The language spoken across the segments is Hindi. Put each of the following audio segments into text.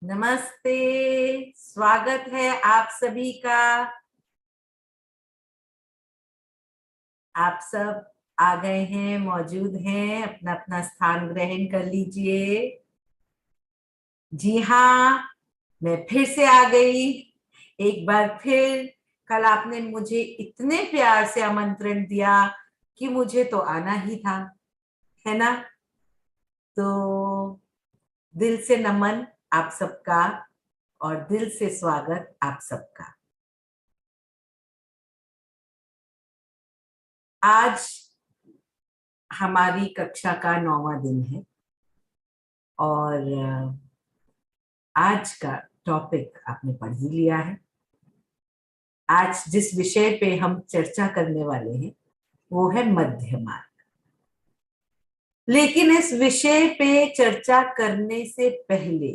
नमस्ते। स्वागत है आप सभी का। आप सब आ गए हैं, मौजूद हैं, अपना अपना स्थान ग्रहण कर लीजिए। जी हाँ, मैं फिर से आ गई। एक बार फिर कल आपने मुझे इतने प्यार से आमंत्रण दिया कि मुझे तो आना ही था, है ना। तो दिल से नमन आप सबका और दिल से स्वागत आप सबका। आज हमारी कक्षा का 9वां दिन है और आज का टॉपिक आपने पढ़ ही लिया है। आज जिस विषय पे हम चर्चा करने वाले हैं वो है मध्य मार्ग। लेकिन इस विषय पे चर्चा करने से पहले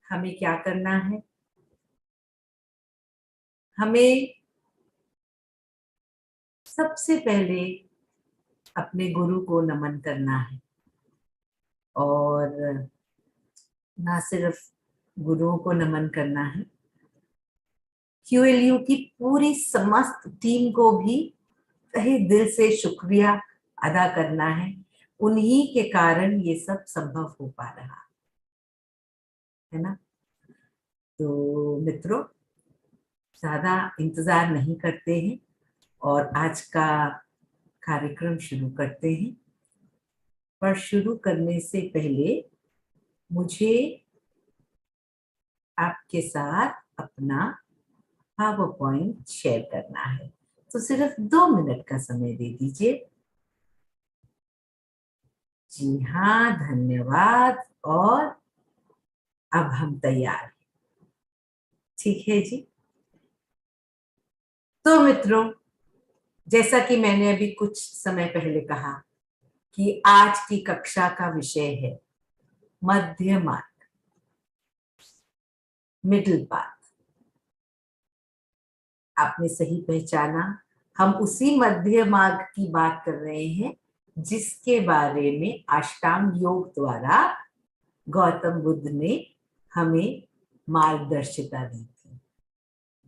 हमें क्या करना है? हमें सबसे पहले अपने गुरु को नमन करना है और ना सिर्फ गुरुओं को नमन करना है, क्यूएलयू की पूरी समस्त टीम को भी तहे दिल से शुक्रिया अदा करना है। उन्हीं के कारण ये सब संभव हो पा रहा है ना। तो मित्रों, ज्यादा इंतजार नहीं करते हैं और आज का कार्यक्रम शुरू करते हैं। पर शुरू करने से पहले मुझे आपके साथ अपना पावर पॉइंट शेयर करना है, तो सिर्फ 2 मिनट का समय दे दीजिए। जी हाँ, धन्यवाद। और अब हम तैयार हैं। ठीक है जी। तो मित्रों, जैसा कि मैंने अभी कुछ समय पहले कहा कि आज की कक्षा का विषय है मध्य मार्ग, मिडिल पाथ। आपने सही पहचाना, हम उसी मध्य मार्ग की बात कर रहे हैं जिसके बारे में अष्टांग योग द्वारा गौतम बुद्ध ने हमें मार्गदर्शिता दी थी।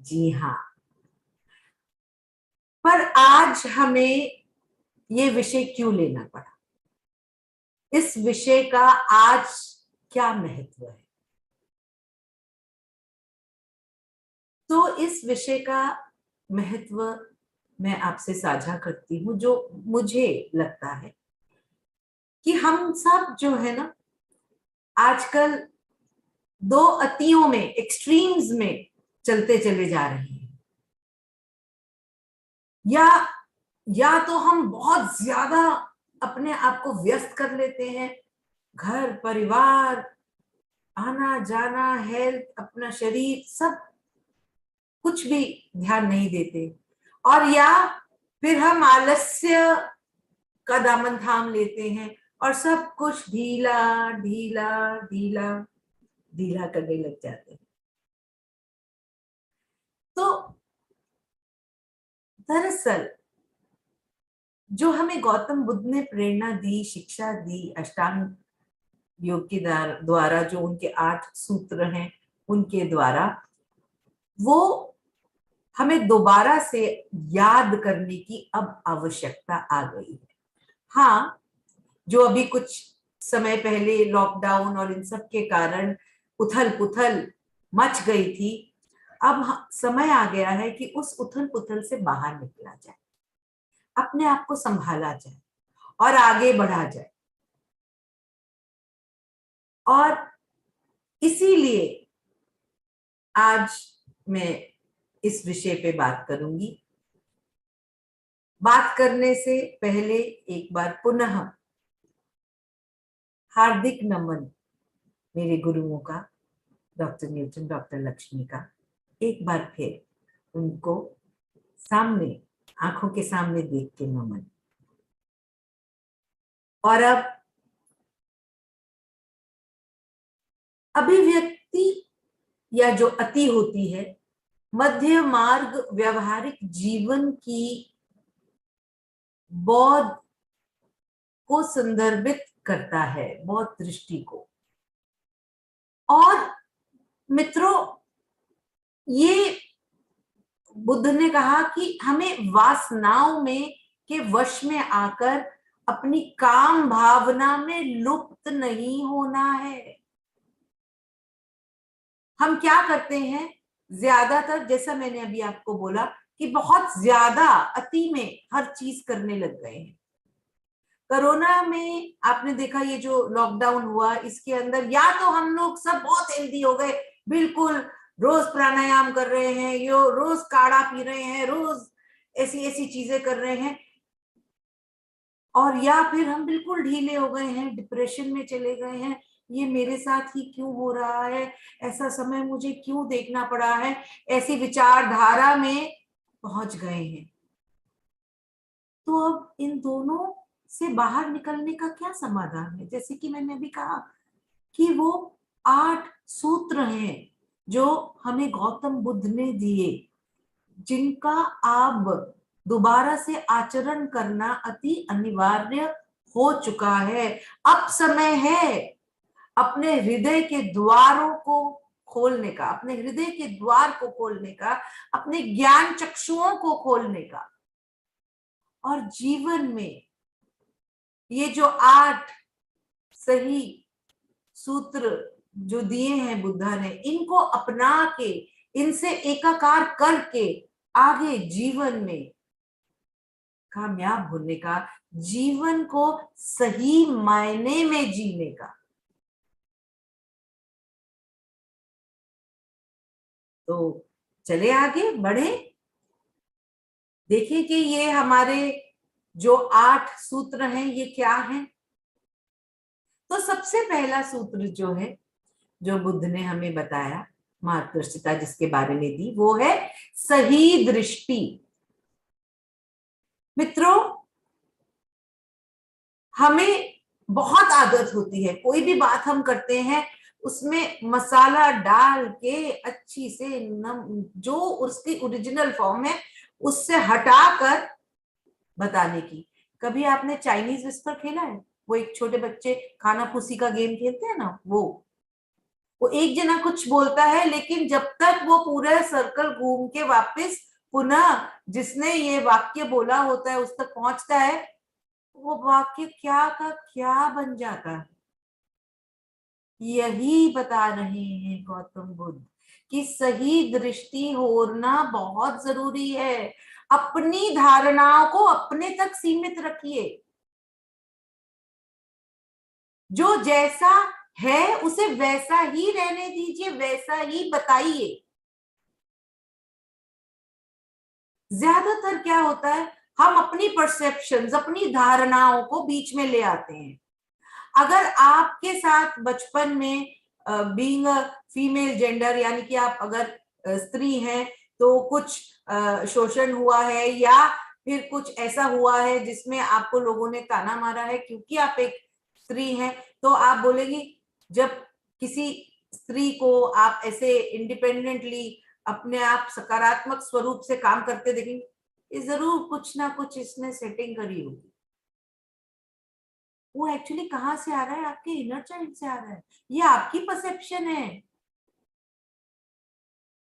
जी हाँ। पर आज हमें ये विषय क्यों लेना पड़ा? इस विषय का आज क्या महत्व है? तो इस विषय का महत्व मैं आपसे साझा करती हूँ। जो मुझे लगता है कि हम सब जो है ना, आजकल दो अतियों में, एक्सट्रीम्स में चलते चले जा रहे हैं। या या तो हम बहुत ज्यादा अपने आप को व्यस्त कर लेते हैं, घर परिवार, आना जाना, हेल्थ, अपना शरीर, सब कुछ भी ध्यान नहीं देते। और या फिर हम आलस्य का दामन थाम लेते हैं और सब कुछ ढीला ढीला ढीला ढीला करने लग जाते हैं। तो दरअसल जो हमें गौतम बुद्ध ने प्रेरणा दी, शिक्षा दी, अष्टांग योग के द्वारा, जो उनके 8 सूत्र हैं उनके द्वारा, वो हमें दोबारा से याद करने की अब आवश्यकता आ गई है। हाँ, जो अभी कुछ समय पहले लॉकडाउन और इन सब के कारण उथल पुथल मच गई थी, अब समय आ गया है कि उस उथल पुथल से बाहर निकला जाए, अपने आप को संभाला जाए और आगे बढ़ा जाए। और इसीलिए आज मैं इस विषय पे बात करूंगी। बात करने से पहले एक बार पुनः हार्दिक नमन मेरे गुरुओं का, डॉक्टर न्यूटन, डॉक्टर लक्ष्मी का। एक बार फिर उनको सामने, आंखों के सामने देख के नमन। और अब अभिव्यक्ति या जो अति होती है, मध्य मार्ग व्यवहारिक जीवन की बौद्ध को संदर्भित करता है, बौद्ध दृष्टि को। और मित्रों, ये बुद्ध ने कहा कि हमें वासनाओं में के वश में आकर अपनी काम भावना में लुप्त नहीं होना है। हम क्या करते हैं ज्यादातर, जैसा मैंने अभी आपको बोला कि बहुत ज्यादा अति में हर चीज करने लग गए हैं। कोरोना में आपने देखा, ये जो लॉकडाउन हुआ इसके अंदर या तो हम लोग सब बहुत हेल्दी हो गए, बिल्कुल रोज प्राणायाम कर रहे हैं, यो रोज काढ़ा पी रहे हैं, रोज ऐसी ऐसी चीजें कर रहे हैं, और या फिर हम बिल्कुल ढीले हो गए हैं, डिप्रेशन में चले गए हैं, ये मेरे साथ ही क्यों हो रहा है, ऐसा समय मुझे क्यों देखना पड़ा है, ऐसी विचारधारा में पहुंच गए हैं। तो अब इन दोनों से बाहर निकलने का क्या समाधान है? जैसे कि मैंने अभी कहा कि वो 8 सूत्र हैं जो हमें गौतम बुद्ध ने दिए, जिनका अब दोबारा से आचरण करना अति अनिवार्य हो चुका है। अब समय है अपने हृदय के द्वारों को खोलने का, अपने हृदय के द्वार को खोलने का, अपने ज्ञान चक्षुओं को खोलने का, और जीवन में ये जो 8 सही सूत्र जो दिए हैं बुद्धा ने, इनको अपना के, इनसे एकाकार करके आगे जीवन में कामयाब होने का, जीवन को सही मायने में जीने का। तो चले आगे बढ़े, देखें कि ये हमारे जो 8 सूत्र हैं ये क्या हैं। तो सबसे पहला सूत्र जो है, जो बुद्ध ने हमें बताया, मार्गदर्शिता जिसके बारे में दी, वो है सही दृष्टि। मित्रों, हमें बहुत आदत होती है, कोई भी बात हम करते हैं उसमें मसाला डाल के अच्छी से जो उसकी ओरिजिनल फॉर्म है उससे हटाकर बताने की। कभी आपने चाइनीज विस्पर खेला है? वो एक छोटे बच्चे खाना फूसी का गेम खेलते हैं ना, वो एक जना कुछ बोलता है, लेकिन जब तक वो पूरा सर्कल घूम के वापस पुनः जिसने ये वाक्य बोला होता है उस तक पहुंचता है, वो वाक्य क्या का क्या बन जाता है। यही बता रहे हैं गौतम बुद्ध कि सही दृष्टि होना बहुत जरूरी है। अपनी धारणाओं को अपने तक सीमित रखिए, जो जैसा है उसे वैसा ही रहने दीजिए, वैसा ही बताइए। ज्यादातर क्या होता है, हम अपनी परसेप्शंस, अपनी धारणाओं को बीच में ले आते हैं। अगर आपके साथ बचपन में बीइंग अ फीमेल जेंडर, यानी कि आप अगर स्त्री हैं, तो कुछ शोषण हुआ है या फिर कुछ ऐसा हुआ है जिसमें आपको लोगों ने ताना मारा है क्योंकि आप एक स्त्री हैं, तो आप बोलेगी, जब किसी स्त्री को आप ऐसे इंडिपेंडेंटली अपने आप सकारात्मक स्वरूप से काम करते देखेंगे, जरूर कुछ ना कुछ इसने सेटिंग करी होगी। वो एक्चुअली कहां से आ रहा है? आपके इनर चाइल्ड से आ रहा है। ये आपकी परसेप्शन है,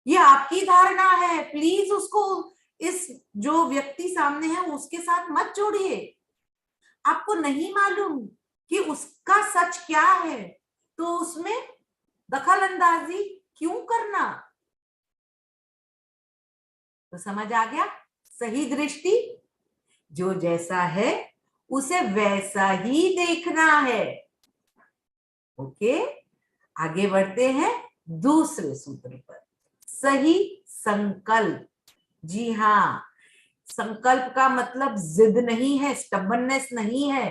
ये आपकी धारणा है। प्लीज उसको, इस जो व्यक्ति सामने है उसके साथ मत जोड़िए। आपको नहीं मालूम कि उसका सच क्या है, तो उसमें दखल अंदाजी क्यों करना? तो समझ आ गया? सही दृष्टि, जो जैसा है उसे वैसा ही देखना है। ओके, आगे बढ़ते हैं दूसरे सूत्र पर, सही संकल्प। जी हाँ, संकल्प का मतलब जिद नहीं है, स्टबननेस नहीं है।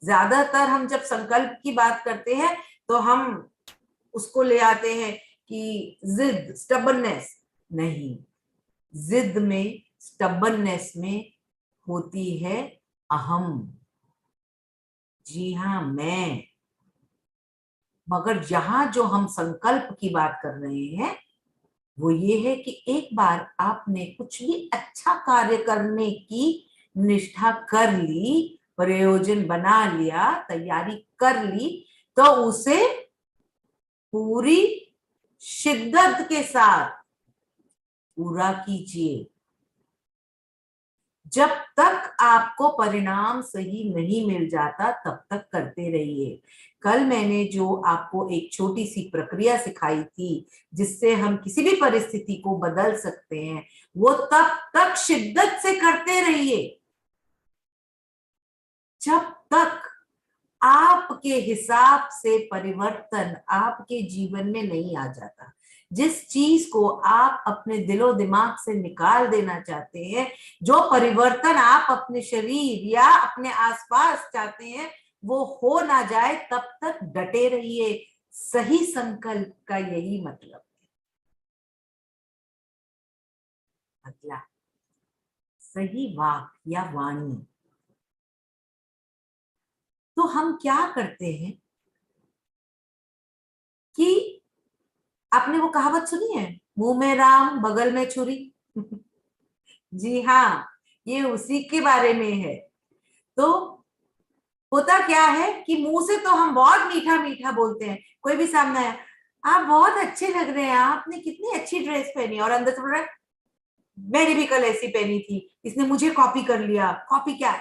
ज्यादातर हम जब संकल्प की बात करते हैं तो हम उसको ले आते हैं कि जिद, स्टबननेस नहीं। जिद में, स्टबननेस में होती है अहम। जी हाँ, मैं। मगर यहां जो हम संकल्प की बात कर रहे हैं वो ये है कि एक बार आपने कुछ भी अच्छा कार्य करने की निष्ठा कर ली, प्रयोजन बना लिया, तैयारी कर ली, तो उसे पूरी शिद्दत के साथ पूरा कीजिए। जब तक आपको परिणाम सही नहीं मिल जाता तब तक करते रहिए। कल मैंने जो आपको एक छोटी सी प्रक्रिया सिखाई थी जिससे हम किसी भी परिस्थिति को बदल सकते हैं, वो तब तक शिद्दत से करते रहिए जब तक आपके हिसाब से परिवर्तन आपके जीवन में नहीं आ जाता। जिस चीज को आप अपने दिलो दिमाग से निकाल देना चाहते हैं, जो परिवर्तन आप अपने शरीर या अपने आसपास चाहते हैं, वो हो ना जाए तब तक डटे रहिए। सही संकल्प का यही मतलब है। अगला, सही वाक या वाणी। तो हम क्या करते हैं कि आपने वो कहावत सुनी है, मुंह में राम बगल में छुरी। जी हाँ, ये उसी के बारे में है। तो होता क्या है कि मुंह से तो हम बहुत मीठा मीठा बोलते हैं, कोई भी सामने आया, आप बहुत अच्छे लग रहे हैं, आपने कितनी अच्छी ड्रेस पहनी, और अंदर से बोल रहा है मैंने भी कल ऐसी पहनी थी, इसने मुझे कॉपी कर लिया। कॉपी क्या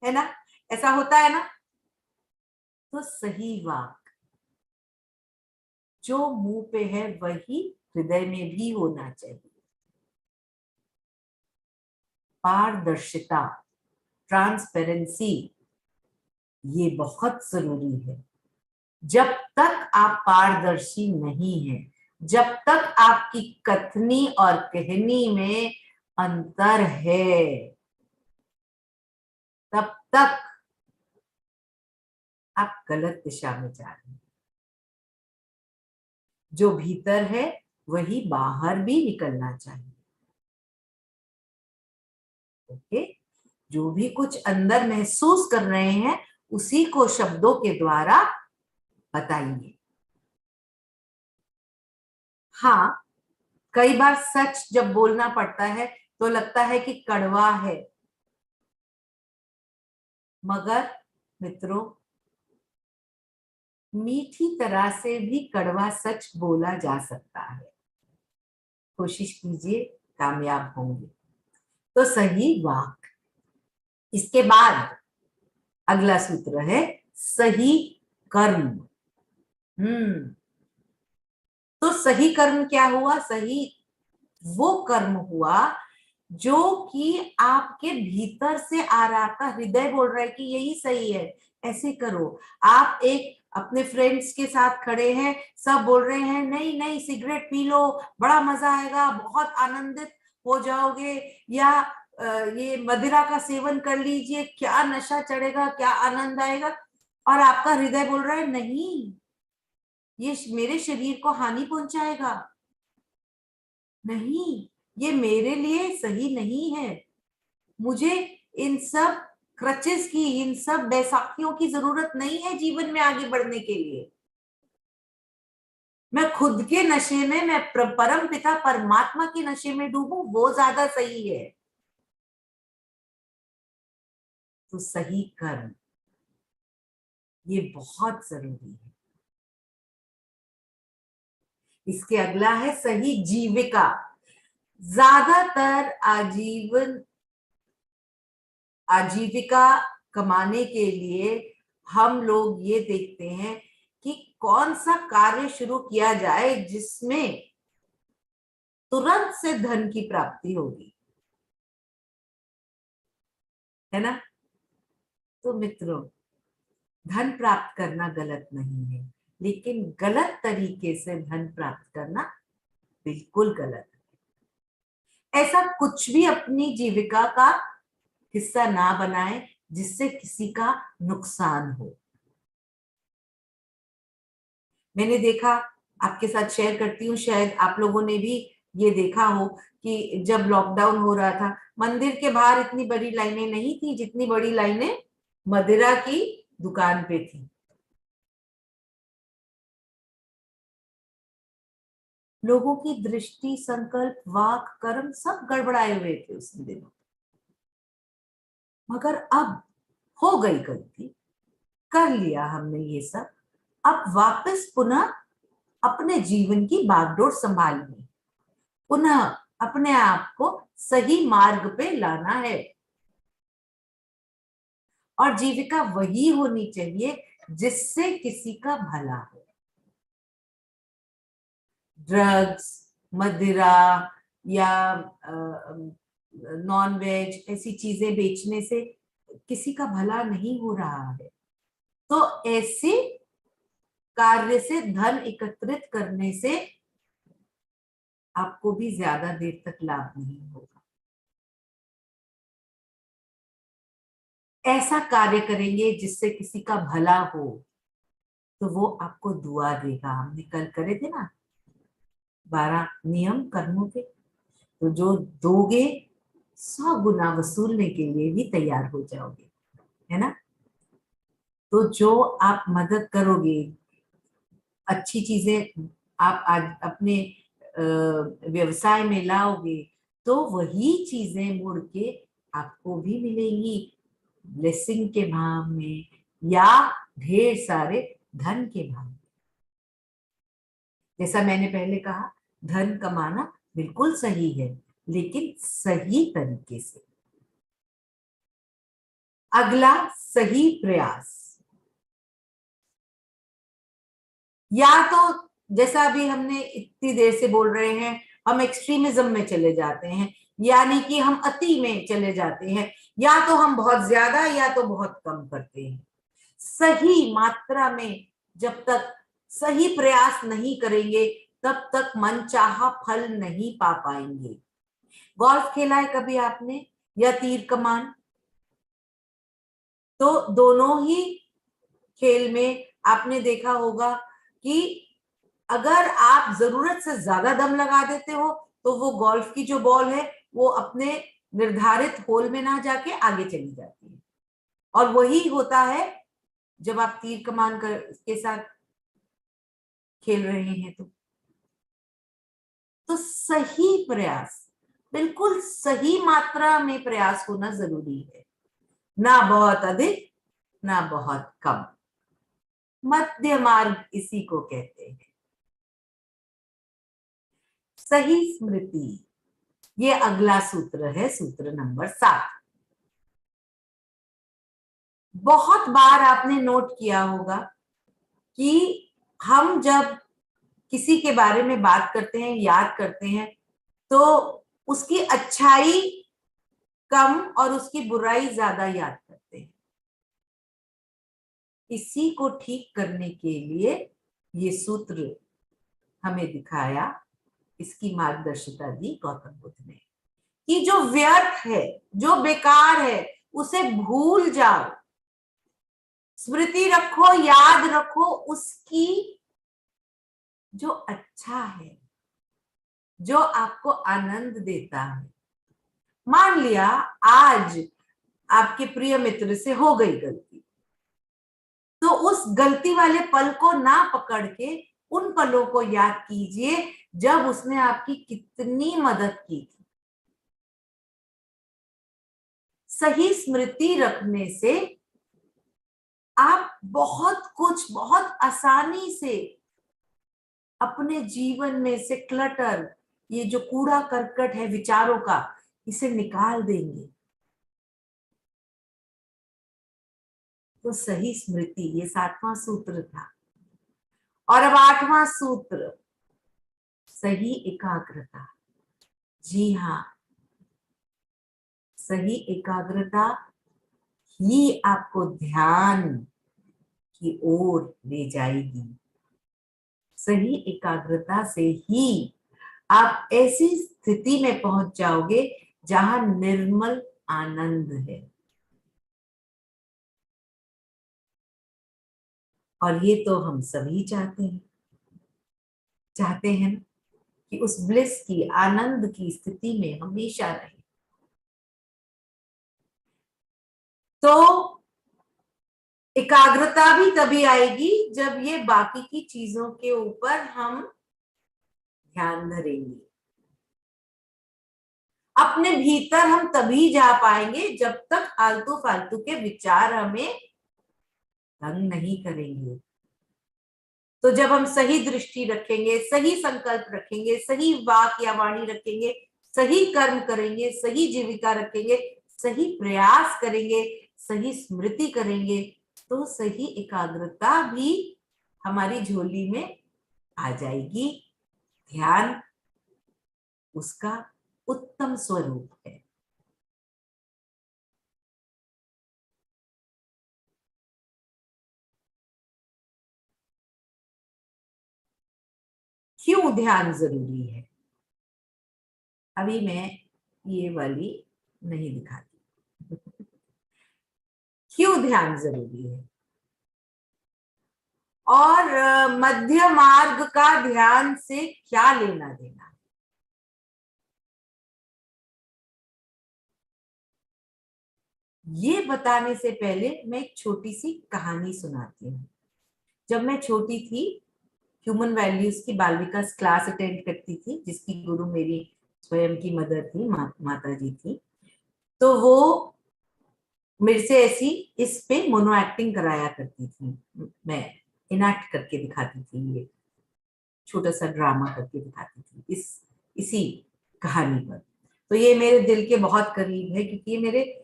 है ना, ऐसा होता है ना। तो सही वाक जो मुंह पे है वही हृदय में भी होना चाहिए। पारदर्शिता, ट्रांसपेरेंसी, ये बहुत जरूरी है। जब तक आप पारदर्शी नहीं हैं, जब तक आपकी कथनी और कहनी में अंतर है, तब तक आप गलत दिशा में जा रहे हैं। जो भीतर है वही बाहर भी निकलना चाहिए। ओके, जो भी कुछ अंदर महसूस कर रहे हैं उसी को शब्दों के द्वारा बताइए। हाँ, कई बार सच जब बोलना पड़ता है तो लगता है कि कड़वा है, मगर मित्रों, मीठी तरह से भी कड़वा सच बोला जा सकता है। कोशिश कीजिए, कामयाब होंगे। तो सही वाक। इसके बाद अगला सूत्र है सही कर्म। हम्म तो सही कर्म क्या हुआ? सही वो कर्म हुआ जो कि आपके भीतर से आ रहा था, हृदय बोल रहा है कि यही सही है, ऐसे करो। आप एक अपने फ्रेंड्स के साथ खड़े हैं, सब बोल रहे हैं नहीं नहीं सिगरेट पी लो, बड़ा मजा आएगा, बहुत आनंदित हो जाओगे, या ये मदिरा का सेवन कर लीजिए, क्या नशा चढ़ेगा, क्या आनंद आएगा। और आपका हृदय बोल रहा है नहीं, ये मेरे शरीर को हानि पहुंचाएगा, नहीं, ये मेरे लिए सही नहीं है, मुझे इन सब क्रचेस की, इन सब बैसाखियों की जरूरत नहीं है जीवन में आगे बढ़ने के लिए। मैं खुद के नशे में, मैं परम पिता परमात्मा के नशे में डूबूं, वो ज्यादा सही है। तो सही कर्म ये बहुत जरूरी है। इसके अगला है सही जीविका। ज्यादातर आजीविका कमाने के लिए हम लोग ये देखते हैं कि कौन सा कार्य शुरू किया जाए जिसमें तुरंत से धन की प्राप्ति होगी, है ना। तो मित्रों, धन प्राप्त करना गलत नहीं है, लेकिन गलत तरीके से धन प्राप्त करना बिल्कुल गलत है। ऐसा कुछ भी अपनी जीविका का हिस्सा ना बनाए जिससे किसी का नुकसान हो। मैंने देखा, आपके साथ शेयर करती हूँ, शायद आप लोगों ने भी ये देखा हो कि जब लॉकडाउन हो रहा था, मंदिर के बाहर इतनी बड़ी लाइनें नहीं थी जितनी बड़ी लाइनें मदिरा की दुकान पे थी। लोगों की दृष्टि, संकल्प, वाक, कर्म सब गड़बड़ाए हुए थे उस दिनों। मगर अब हो गई गलती, कर लिया हमने ये सब, अब वापस पुनः अपने जीवन की बागडोर संभालनी, पुनः अपने आप को सही मार्ग पे लाना है। और जीविका वही होनी चाहिए जिससे किसी का भला हो। ड्रग्स, मदिरा या नॉन वेज ऐसी चीजें बेचने से किसी का भला नहीं हो रहा है। तो ऐसे कार्य से धन एकत्रित करने से आपको भी ज्यादा देर तक लाभ नहीं होगा। ऐसा कार्य करेंगे जिससे किसी का भला हो, तो वो आपको दुआ देगा। हमने कल करे थे ना 12 नियम कर्मों के, तो जो दोगे 100 गुना वसूलने के लिए भी तैयार हो जाओगे, है ना। तो जो आप मदद करोगे, अच्छी चीजें आप आज अपने व्यवसाय में लाओगे, तो वही चीजें मुड़ के आपको भी मिलेंगी ब्लेसिंग के भाव में या ढेर सारे धन के भाव में। जैसा मैंने पहले कहा, धन कमाना बिल्कुल सही है, लेकिन सही तरीके से। अगला, सही प्रयास। या तो जैसा अभी हमने इतनी देर से बोल रहे हैं, हम एक्सट्रीमिज्म में चले जाते हैं, यानी कि हम अति में चले जाते हैं, या तो हम बहुत ज्यादा या तो बहुत कम करते हैं। सही मात्रा में जब तक सही प्रयास नहीं करेंगे, तब तक मनचाहा फल नहीं पा पाएंगे। गोल्फ खेला है कभी आपने, या तीर कमान? तो दोनों ही खेल में आपने देखा होगा कि अगर आप जरूरत से ज्यादा दम लगा देते हो, तो वो गोल्फ की जो बॉल है वो अपने निर्धारित होल में ना जाके आगे चली जाती है। और वही होता है जब आप तीर कमान के साथ खेल रहे हैं। तो सही प्रयास, बिल्कुल सही मात्रा में प्रयास होना जरूरी है, ना बहुत अधिक ना बहुत कम। मध्य मार्ग इसी को कहते हैं। सही स्मृति, ये अगला सूत्र है, सूत्र नंबर 7। बहुत बार आपने नोट किया होगा कि हम जब किसी के बारे में बात करते हैं, याद करते हैं, तो उसकी अच्छाई कम और उसकी बुराई ज्यादा याद करते हैं। इसी को ठीक करने के लिए ये सूत्र हमें दिखाया, इसकी मार्गदर्शिता दी गौतम बुद्ध ने, कि जो व्यर्थ है, जो बेकार है, उसे भूल जाओ। स्मृति रखो, याद रखो उसकी जो अच्छा है, जो आपको आनंद देता है। मान लिया आज आपके प्रिय मित्र से हो गई गलती, तो उस गलती वाले पल को ना पकड़ के उन पलों को याद कीजिए जब उसने आपकी कितनी मदद की थी। सही स्मृति रखने से आप बहुत कुछ बहुत आसानी से अपने जीवन में से क्लटर, ये जो कूड़ा करकट है विचारों का, इसे निकाल देंगे। तो सही स्मृति, ये 7वां सूत्र था। और अब 8वां सूत्र, सही एकाग्रता। जी हाँ, सही एकाग्रता ही आपको ध्यान की ओर ले जाएगी। सही एकाग्रता से ही आप ऐसी स्थिति में पहुंच जाओगे जहां निर्मल आनंद है। और ये तो हम सभी चाहते हैं ना, कि उस ब्लिस की, आनंद की स्थिति में हमेशा रहे। तो एकाग्रता भी तभी आएगी जब ये बाकी की चीजों के ऊपर हम ध्यान धरेंगे। अपने भीतर हम तभी जा पाएंगे जब तक आलतू फालतू के विचार हमें तंग नहीं करेंगे। तो जब हम सही दृष्टि रखेंगे, सही संकल्प रखेंगे, सही वाक या वाणी रखेंगे, सही कर्म करेंगे, सही जीविका रखेंगे, सही प्रयास करेंगे, सही स्मृति करेंगे, तो सही एकाग्रता भी हमारी झोली में आ जाएगी। ध्यान उसका उत्तम स्वरूप है। क्यों ध्यान जरूरी है? अभी मैं ये वाली नहीं दिखाती। क्यों ध्यान जरूरी है? और मध्य मार्ग का ध्यान से क्या लेना देना? ये बताने से पहले मैं एक छोटी सी कहानी सुनाती हूँ। जब मैं छोटी थी, ह्यूमन वैल्यूज की बाल विकास क्लास अटेंड करती थी, जिसकी गुरु मेरी स्वयं की मदर थी, माता जी थी। तो वो मेरे से ऐसी इस पे मोनो एक्टिंग कराया करती थी। मैं इनैक्ट करके दिखाती थी, ये छोटा सा ड्रामा करके दिखाती थी इसी कहानी पर। तो ये मेरे दिल के बहुत करीब है, क्योंकि ये मेरे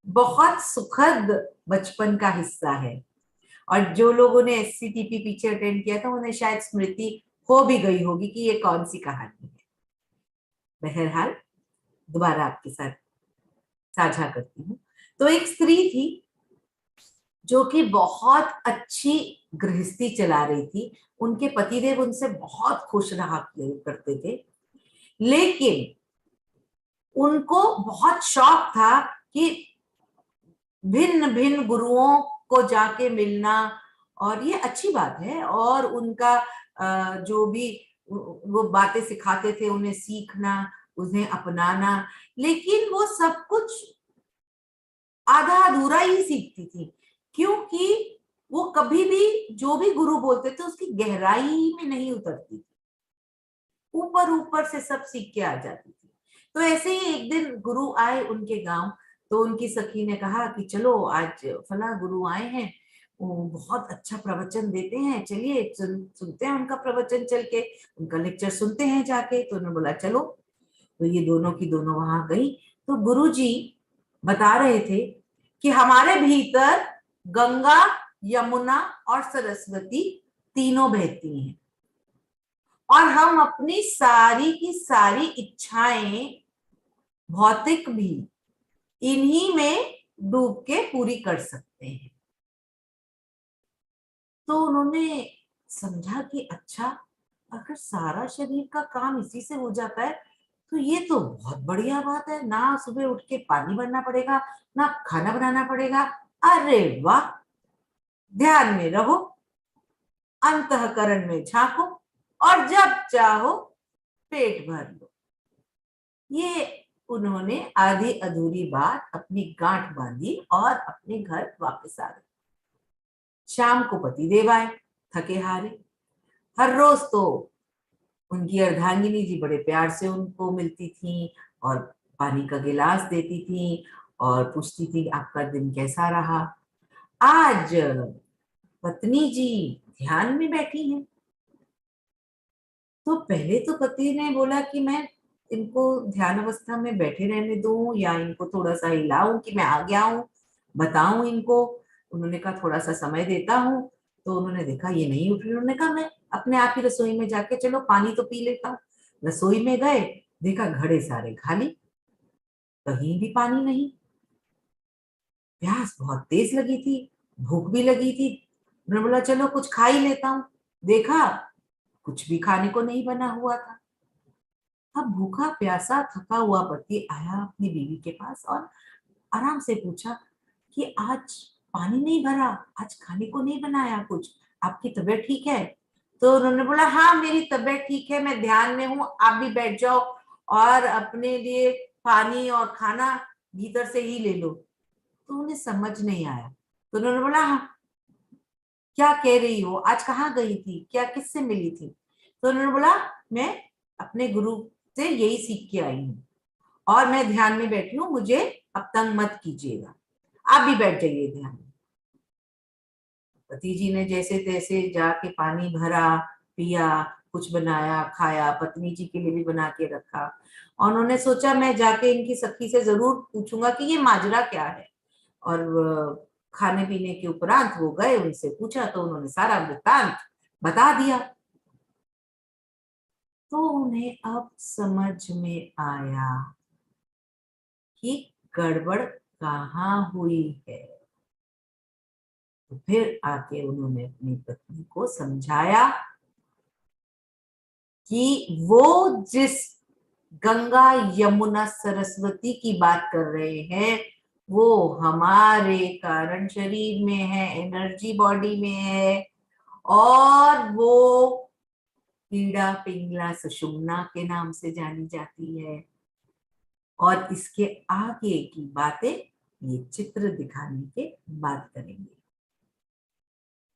बहुत सुखद बचपन का हिस्सा है। और जो लोगों ने SCTP पीछे अटेंड किया था, उन्हें शायद स्मृति हो भी गई होगी कि ये कौन सी कहानी है। बहरहाल दोबारा आपके साथ साझा करती हूँ। तो एक स्त्री थी जो कि बहुत अच्छी गृहस्थी चला रही थी। उनके पतिदेव उनसे बहुत खुश रहा करते थे, लेकिन उनको बहुत शौक था कि भिन्न भिन्न गुरुओं को जाके मिलना। और ये अच्छी बात है, और उनका जो भी वो बातें सिखाते थे उन्हें सीखना, उन्हें अपनाना। लेकिन वो सब कुछ आधा अधूरा ही सीखती थी, क्योंकि वो कभी भी जो भी गुरु बोलते थे उसकी गहराई में नहीं उतरती थी, ऊपर ऊपर से सब सीख के आ जाती थी। तो ऐसे ही एक दिन गुरु आए उनके गांव। तो उनकी सखी ने कहा कि चलो आज फला गुरु आए हैं, वो बहुत अच्छा प्रवचन देते हैं, चलिए सुनते हैं उनका प्रवचन, चल के उनका लेक्चर सुनते हैं जाके। तो उन्होंने बोला चलो। तो ये दोनों की दोनों वहां गई। तो गुरु जी बता रहे थे कि हमारे भीतर गंगा, यमुना और सरस्वती तीनों बहती हैं, और हम अपनी सारी की सारी इच्छाएं, भौतिक भी, इन्हीं में डूब के पूरी कर सकते हैं। तो उन्होंने समझा कि अच्छा, अगर सारा शरीर का काम इसी से हो जाता है तो ये तो बहुत बढ़िया बात है। ना सुबह उठ के पानी भरना पड़ेगा, ना खाना बनाना पड़ेगा। अरे वाह! ध्यान में रहो, अंतःकरण में झांको, और जब चाहो पेट भर लो। ये उन्होंने आधी अधूरी बात अपनी गांठ बांधी और अपने घर वापस आ गए। शाम को पतिदेव आए, थके हारे। हर रोज तो उनकी अर्धांगिनी जी बड़े प्यार से उनको मिलती थी और पानी का गिलास देती थी और पूछती थी आपका दिन कैसा रहा। आज पत्नी जी ध्यान में बैठी हैं। तो पहले तो पति ने बोला कि मैं इनको ध्यान अवस्था में बैठे रहने दूं या इनको थोड़ा सा हिलाऊं कि मैं आ गया हूं, बताऊं इनको। उन्होंने कहा थोड़ा सा समय देता हूं। तो उन्होंने देखा ये नहीं उठ रही। उन्होंने कहा मैं अपने आप ही रसोई में जाके चलो पानी तो पी लेता हूँ। रसोई में गए, देखा घड़े सारे खाली, कहीं भी पानी नहीं। प्यास बहुत तेज लगी थी, भूख भी लगी थी। उन्होंने बोला चलो कुछ खा ही लेता हूँ। देखा कुछ भी खाने को नहीं बना हुआ था। अब भूखा प्यासा थका हुआ पति आया अपनी बीवी के पास और आराम से पूछा कि आज पानी नहीं भरा, आज खाने को नहीं बनाया कुछ, आपकी तबीयत ठीक है? तो उन्होंने बोला हाँ मेरी तबीयत ठीक है, मैं ध्यान में हूँ, आप भी बैठ जाओ और अपने लिए पानी और खाना भीतर से ही ले लो। तो उन्हें समझ नहीं आया। तो उन्होंने बोला हाँ, क्या कह रही हो, आज कहाँ गई थी, क्या किससे मिली थी? तो उन्होंने बोला मैं अपने गुरु से यही सीख के आई हूँ और मैं ध्यान में बैठी हूँ, मुझे अब तंग मत कीजिएगा, आप भी बैठ जाइए ध्यान में। पति जी ने जैसे तैसे जाके पानी भरा, पिया, कुछ बनाया, खाया, पत्नी जी के लिए भी बना के रखा। और उन्होंने सोचा मैं जाके इनकी सखी से जरूर पूछूंगा कि ये माजरा क्या है। और खाने पीने के उपरांत वो गए, उनसे पूछा तो उन्होंने सारा वृत्तांत बता दिया। तो उन्हें अब समझ में आया कि गड़बड़ कहाँ हुई है। तो फिर आके उन्होंने अपनी पत्नी को समझाया कि वो जिस गंगा यमुना सरस्वती की बात कर रहे हैं वो हमारे कारण शरीर में है, एनर्जी बॉडी में है, और वो पीड़ा पिंगला सुषुम्ना के नाम से जानी जाती है। और इसके आगे की बातें ये चित्र दिखाने के बाद करेंगे।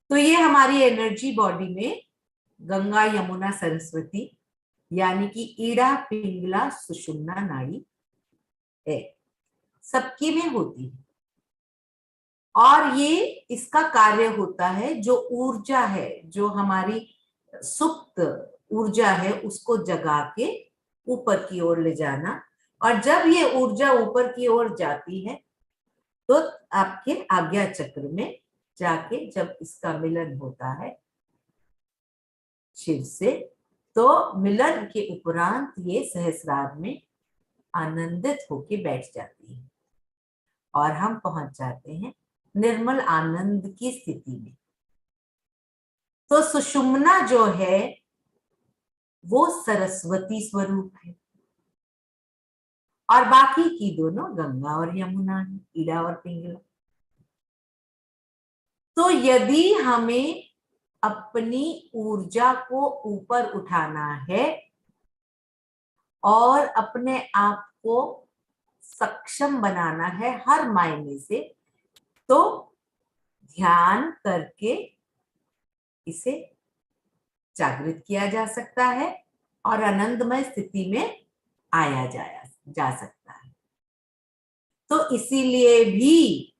तो ये हमारी एनर्जी बॉडी में गंगा यमुना सरस्वती यानी कि ईड़ा पिंगला सुषुम्ना नाड़ी है, सबकी में होती है। और ये इसका कार्य होता है, जो ऊर्जा है, जो हमारी सुप्त ऊर्जा है, उसको जगा के ऊपर की ओर ले जाना। और जब ये ऊर्जा ऊपर की ओर जाती है तो आपके आज्ञा चक्र में जाके जब इसका मिलन होता है शिव से, तो मिलन के उपरांत ये सहस्रार में आनंदित होके बैठ जाती है और हम पहुंच जाते हैं निर्मल आनंद की स्थिति में। तो सुषुम्ना जो है वो सरस्वती स्वरूप है और बाकी की दोनों गंगा और यमुना है, ईड़ा और पिंगला। तो यदि हमें अपनी ऊर्जा को ऊपर उठाना है और अपने आप को सक्षम बनाना है हर मायने से, तो ध्यान करके इसे जागृत किया जा सकता है और आनंदमय स्थिति में आया जा सकता है। तो इसीलिए भी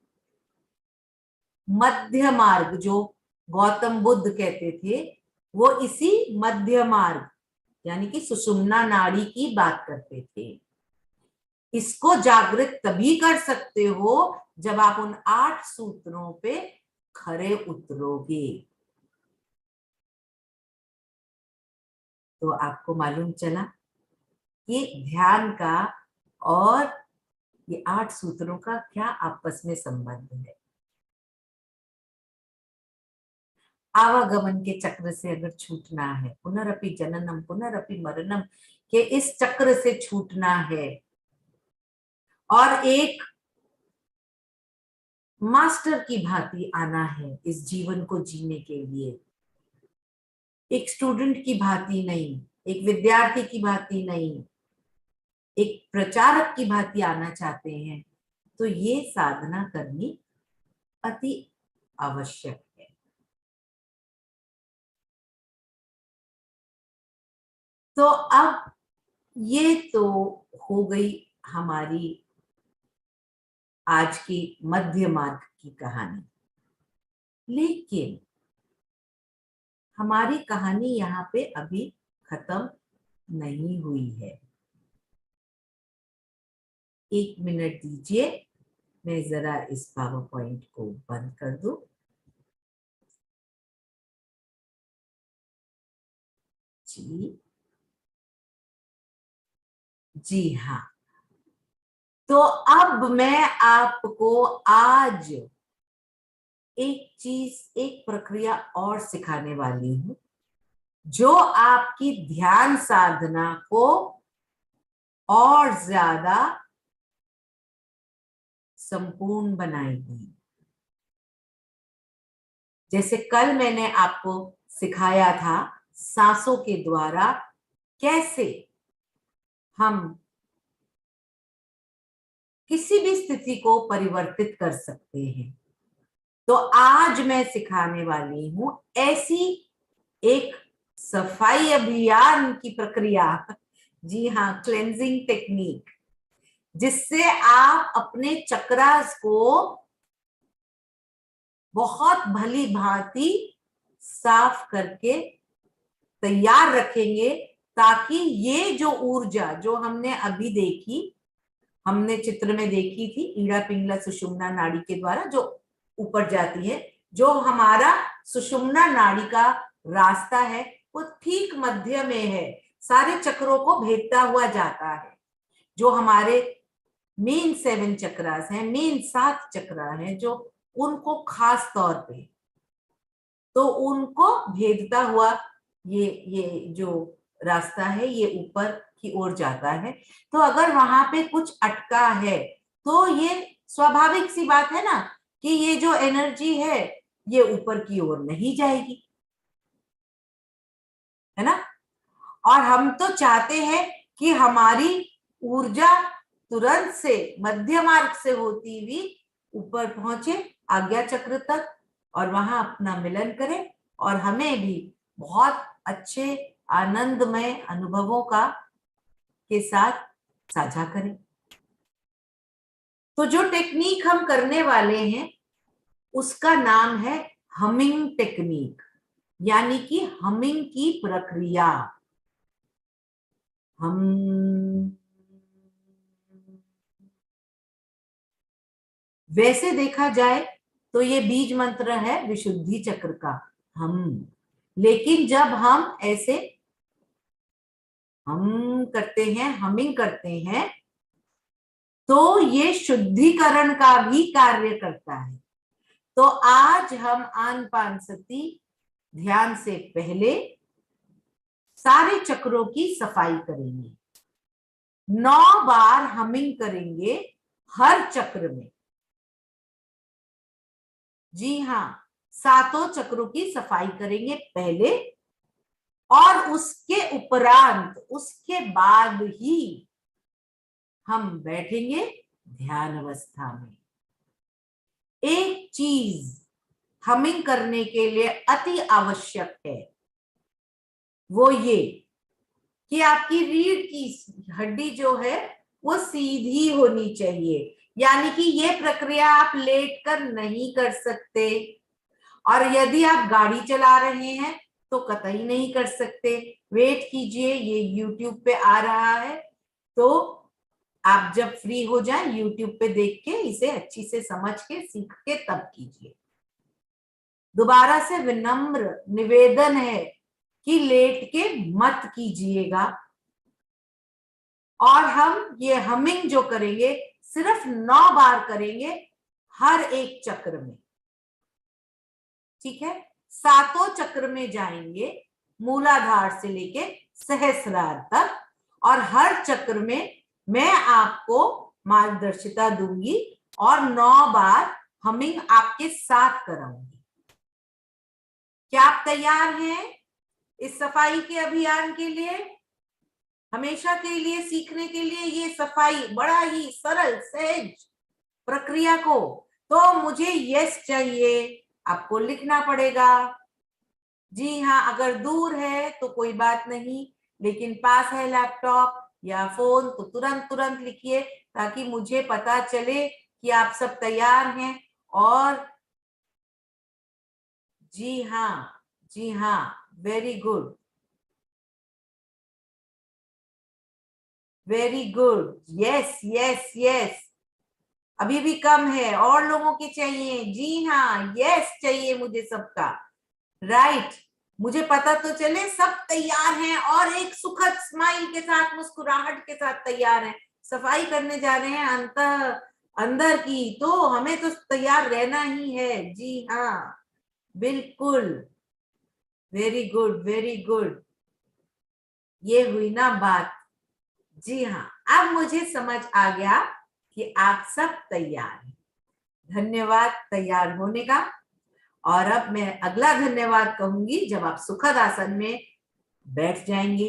मध्य मार्ग जो गौतम बुद्ध कहते थे, वो इसी मध्य मार्ग यानी कि सुषुम्ना नाड़ी की बात करते थे। इसको जागृत तभी कर सकते हो जब आप उन 8 सूत्रों पे खरे उतरोगे। तो आपको मालूम चला कि ध्यान का और ये 8 सूत्रों का क्या आपस में संबंध है। आवागमन के चक्र से अगर छूटना है, पुनरअपि जननम पुनरअपि मरणम के इस चक्र से छूटना है और एक मास्टर की भांति आना है इस जीवन को जीने के लिए, एक स्टूडेंट की भांति नहीं, एक विद्यार्थी की भांति नहीं, एक प्रचारक की भांति आना चाहते हैं, तो ये साधना करनी अति आवश्यक है। तो अब ये तो हो गई हमारी आज की मध्य मार्ग की कहानी। लेकिन हमारी कहानी यहाँ पे अभी खत्म नहीं हुई है। 1 मिनट दीजिए, मैं जरा इस पावर पॉइंट को बंद कर दूं। जी हाँ, तो अब मैं आपको आज एक प्रक्रिया और सिखाने वाली हूं जो आपकी ध्यान साधना को और ज्यादा संपूर्ण बनाएगी। जैसे कल मैंने आपको सिखाया था सांसों के द्वारा कैसे हम किसी भी स्थिति को परिवर्तित कर सकते हैं, तो आज मैं सिखाने वाली हूं ऐसी एक सफाई अभियान की प्रक्रिया। जी हाँ, क्लेंजिंग टेक्निक, जिससे आप अपने चक्रास को बहुत भली भांति साफ करके तैयार रखेंगे, ताकि ये जो ऊर्जा जो हमने अभी देखी, हमने चित्र में देखी थी, ईड़ा पिंगला सुषुम्ना नाड़ी के द्वारा जो ऊपर जाती है, जो हमारा सुषुम्ना नाड़ी का रास्ता है वो ठीक मध्य में है, सारे चक्रों को भेदता हुआ जाता है। जो हमारे मेन 7 चक्रास हैं, मेन 7 चक्रा हैं, जो उनको खास तौर पे तो उनको भेदता हुआ ये जो रास्ता है ये ऊपर की ओर जाता है। तो अगर वहां पे कुछ अटका है तो ये स्वाभाविक सी बात है ना कि ये जो एनर्जी है ये ऊपर की ओर नहीं जाएगी, है ना। और हम तो चाहते हैं कि हमारी ऊर्जा तुरंत से मध्य मार्ग से होती हुई ऊपर पहुंचे आज्ञा चक्र तक, और वहां अपना मिलन करे और हमें भी बहुत अच्छे आनंदमय अनुभवों का के साथ साझा करें। तो जो टेक्निक हम करने वाले हैं उसका नाम है हमिंग टेक्निक, यानी कि हमिंग की प्रक्रिया। हम वैसे देखा जाए तो ये बीज मंत्र है विशुद्धि चक्र का हम, लेकिन जब हम ऐसे हम करते हैं, हमिंग करते हैं, तो ये शुद्धिकरण का भी कार्य करता है। तो आज हम आनापानसति ध्यान से पहले सारे चक्रों की सफाई करेंगे, 9 बार हमिंग करेंगे हर चक्र में। जी हाँ, 7 चक्रों की सफाई करेंगे पहले, और उसके उपरांत उसके बाद ही हम बैठेंगे ध्यान अवस्था में। एक चीज हमिंग करने के लिए अति आवश्यक है, वो ये कि आपकी रीढ़ की हड्डी जो है वो सीधी होनी चाहिए, यानी कि ये प्रक्रिया आप लेट कर नहीं कर सकते, और यदि आप गाड़ी चला रहे हैं तो कतई नहीं कर सकते। वेट कीजिए, ये YouTube पे आ रहा है, तो आप जब फ्री हो जाए YouTube पे देख के इसे अच्छी से समझ के सीख के तब कीजिए। दोबारा से विनम्र निवेदन है कि लेट के मत कीजिएगा। और हम ये हमिंग जो करेंगे सिर्फ 9 बार करेंगे हर एक चक्र में, ठीक है। 7 चक्र में जाएंगे मूलाधार से लेके सहस्रार तक, और हर चक्र में मैं आपको मार्गदर्शिता दूंगी और 9 बार हमिंग आपके साथ कराऊंगी। क्या आप तैयार हैं इस सफाई के अभियान के लिए, हमेशा के लिए सीखने के लिए ये सफाई बड़ा ही सरल सहज प्रक्रिया को? तो मुझे यस चाहिए, आपको लिखना पड़ेगा। जी हाँ, अगर दूर है तो कोई बात नहीं, लेकिन पास है लैपटॉप या फोन तो तुरंत तुरंत लिखिए, ताकि मुझे पता चले कि आप सब तैयार हैं। और जी हाँ, जी हाँ, very good, very good, yes yes yes. अभी भी कम है, और लोगों की चाहिए। जी हाँ, यस चाहिए मुझे सबका, राइट। मुझे पता तो चले सब तैयार हैं और एक सुखद स्माइल के साथ, मुस्कुराहट के साथ तैयार हैं। सफाई करने जा रहे हैं अंदर की, तो हमें तो तैयार रहना ही है। जी हाँ, बिल्कुल, वेरी गुड, वेरी गुड, ये हुई ना बात। जी हाँ, अब मुझे समझ आ गया कि आप सब तैयार हैं। धन्यवाद तैयार होने का। और अब मैं अगला धन्यवाद कहूंगी जब आप सुखद आसन में बैठ जाएंगे।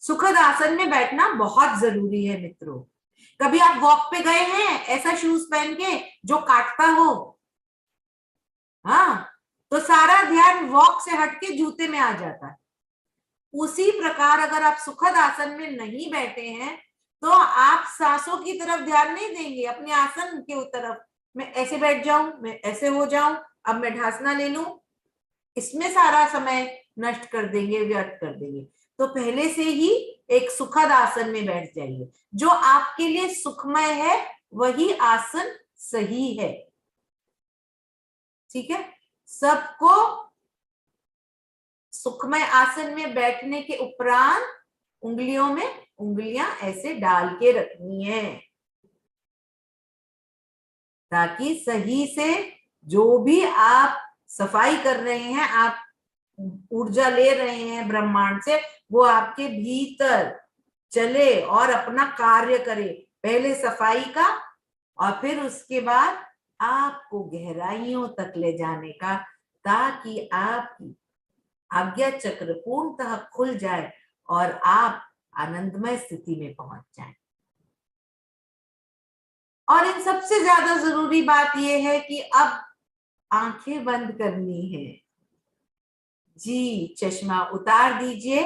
सुखद आसन में बैठना बहुत जरूरी है मित्रों। कभी आप वॉक पे गए हैं ऐसा शूज पहन के जो काटता हो? हाँ, तो सारा ध्यान वॉक से हटके जूते में आ जाता है। उसी प्रकार अगर आप सुखद आसन में नहीं बैठे हैं तो आप सांसों की तरफ ध्यान नहीं देंगे, अपने आसन के तरफ। मैं ऐसे बैठ जाऊं, मैं ऐसे हो जाऊं, अब मैं ढासना ले लूं, इसमें सारा समय नष्ट कर देंगे, व्यर्थ कर देंगे। तो पहले से ही एक सुखद आसन में बैठ जाइए। जो आपके लिए सुखमय है वही आसन सही है। ठीक है, सबको सुखमय आसन में बैठने के उपरांत उंगलियों में उंगलियां ऐसे डाल के रखनी है, ताकि सही से जो भी आप सफाई कर रहे हैं, आप ऊर्जा ले रहे हैं ब्रह्मांड से, वो आपके भीतर चले और अपना कार्य करे। पहले सफाई का और फिर उसके बाद आपको गहराइयों तक ले जाने का, ताकि आपकी आज्ञा चक्र पूर्णतः खुल जाए और आप आनंदमय स्थिति में पहुंच जाएं। और इन सबसे ज्यादा जरूरी बात यह है कि अब आंखें बंद करनी है। जी, चश्मा उतार दीजिए।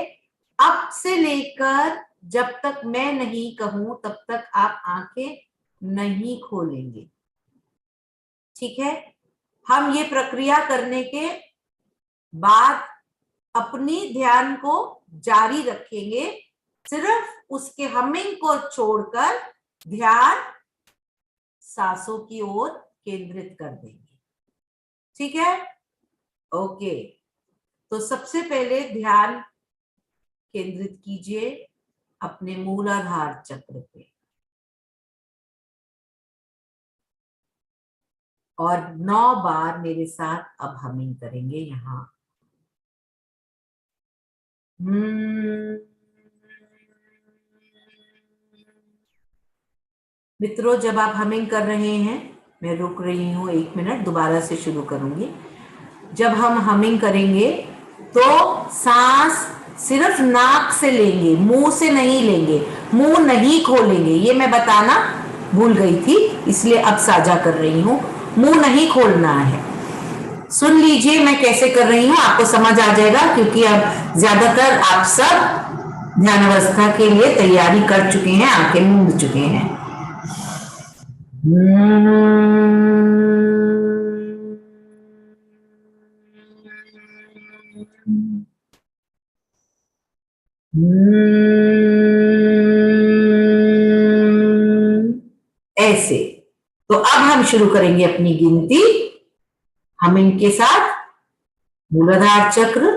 अब से लेकर जब तक मैं नहीं कहूं तब तक आप आंखें नहीं खोलेंगे। ठीक है, हम ये प्रक्रिया करने के बाद अपनी ध्यान को जारी रखेंगे, सिर्फ उसके हमिंग को छोड़कर ध्यान सांसों की ओर केंद्रित कर देंगे। ठीक है, ओके। तो सबसे पहले ध्यान केंद्रित कीजिए अपने मूलाधार चक्र पे और 9 बार मेरे साथ अब हमिंग करेंगे यहां। मित्रों, जब आप हमिंग कर रहे हैं, मैं रुक रही हूं 1 मिनट, दोबारा से शुरू करूंगी। जब हम हमिंग करेंगे तो सांस सिर्फ नाक से लेंगे, मुंह से नहीं लेंगे, मुंह नहीं खोलेंगे। ये मैं बताना भूल गई थी, इसलिए अब साझा कर रही हूं। मुंह नहीं खोलना है। सुन लीजिए मैं कैसे कर रही हूं, आपको समझ आ जाएगा, क्योंकि अब ज्यादातर आप सब ध्यान अवस्था के लिए तैयारी कर चुके हैं, आंखें मूंद चुके हैं। ऐसे। तो अब हम शुरू करेंगे अपनी गिनती हमिंग के साथ। मूलाधार चक्र,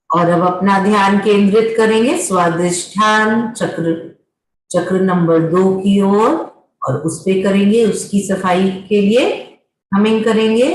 और अब अपना ध्यान केंद्रित करेंगे स्वादिष्ठान चक्र, चक्र नंबर 2 की ओर, और उस पे करेंगे, उसकी सफाई के लिए हमिंग करेंगे।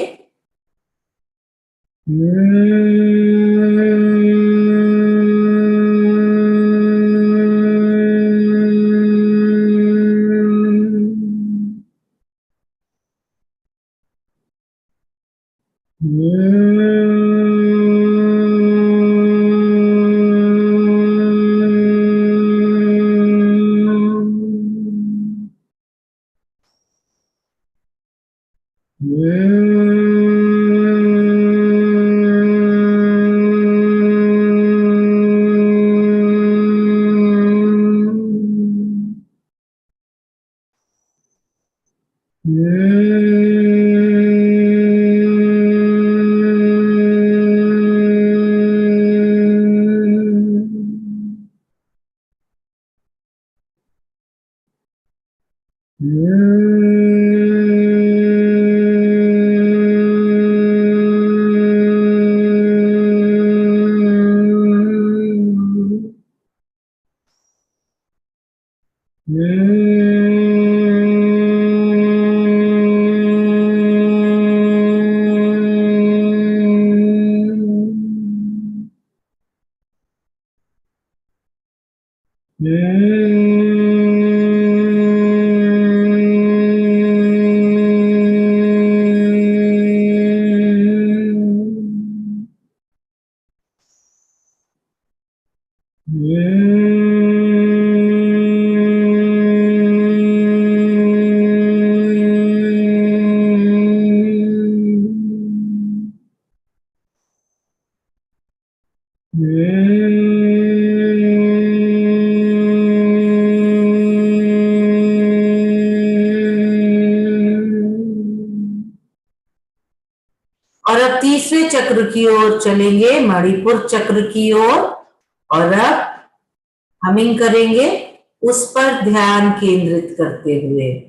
और अब तीसरे चक्र की ओर चलेंगे, मणिपुर चक्र की ओर। और अब हमिंग करेंगे, उस पर ध्यान केंद्रित करते हुए।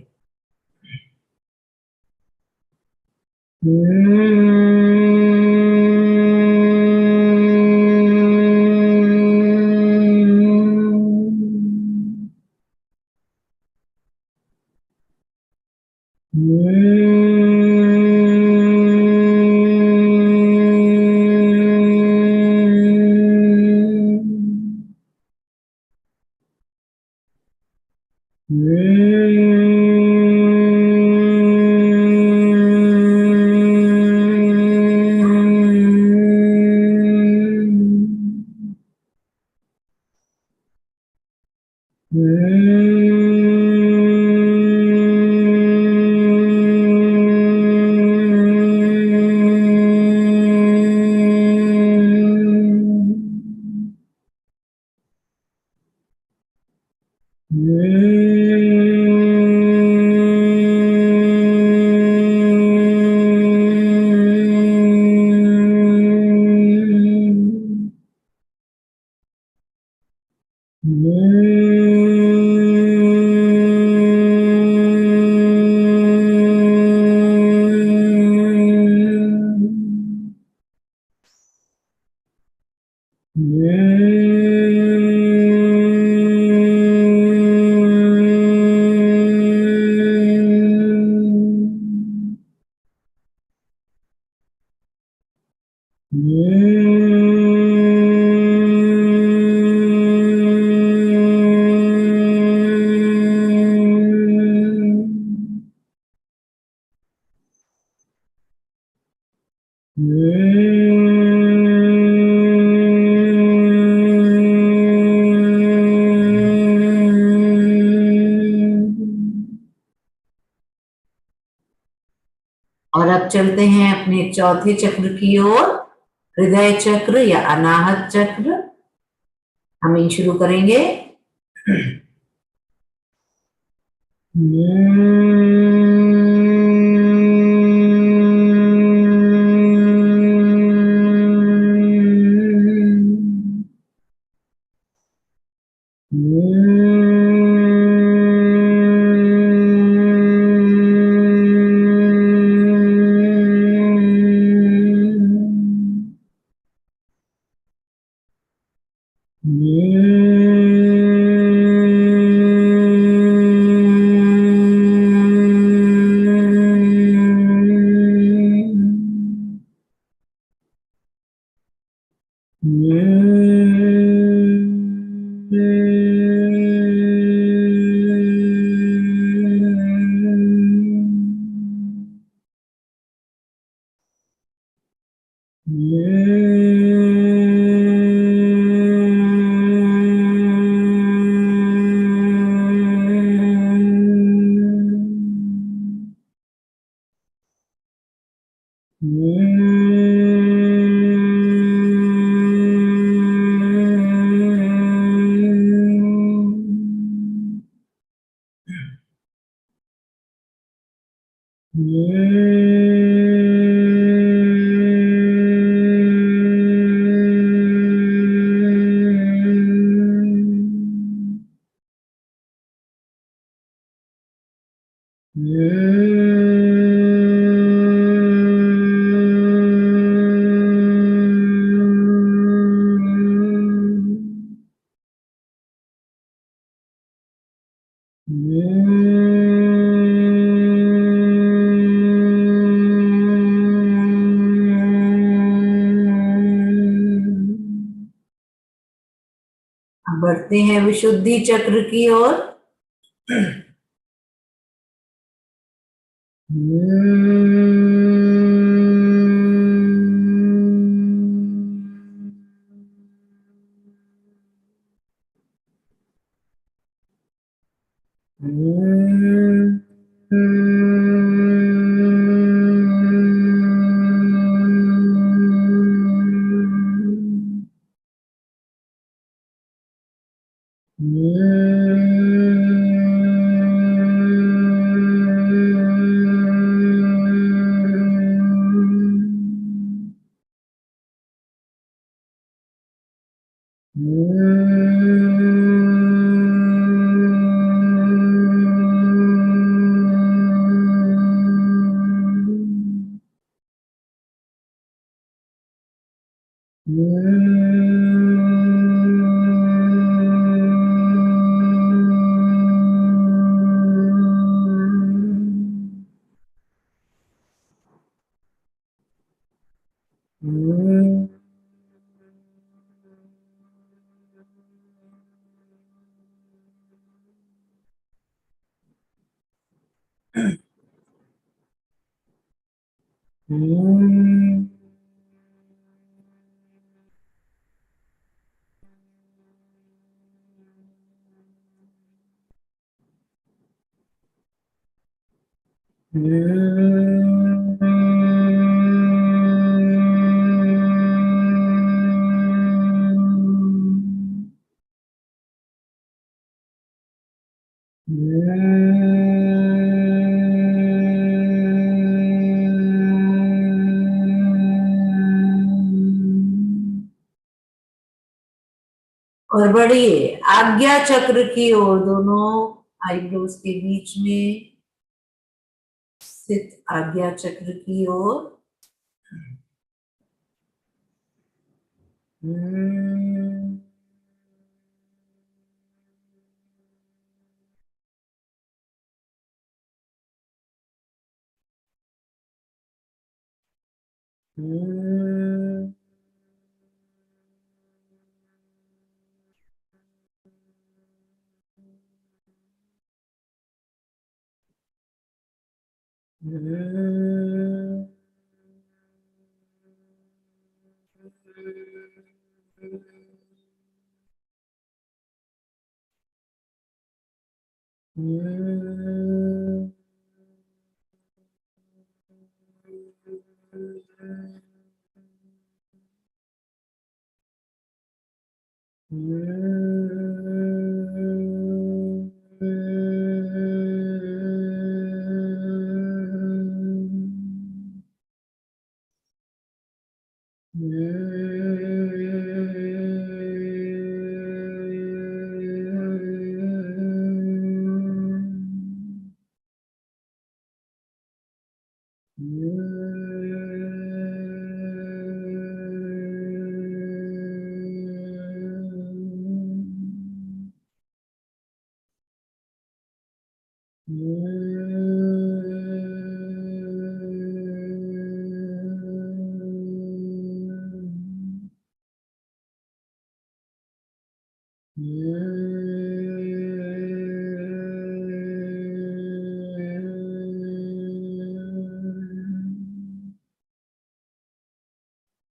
और अब चलते हैं अपने चौथे चक्र की ओर, हृदय चक्र या अनाहत चक्र। हम इन शुरू करेंगे। बढ़ते हैं विशुद्धि चक्र की ओर। और बढ़िए आज्ञा चक्र की ओर, दोनों आईब्रोज के बीच में स्थित आज्ञा चक्र की ओर।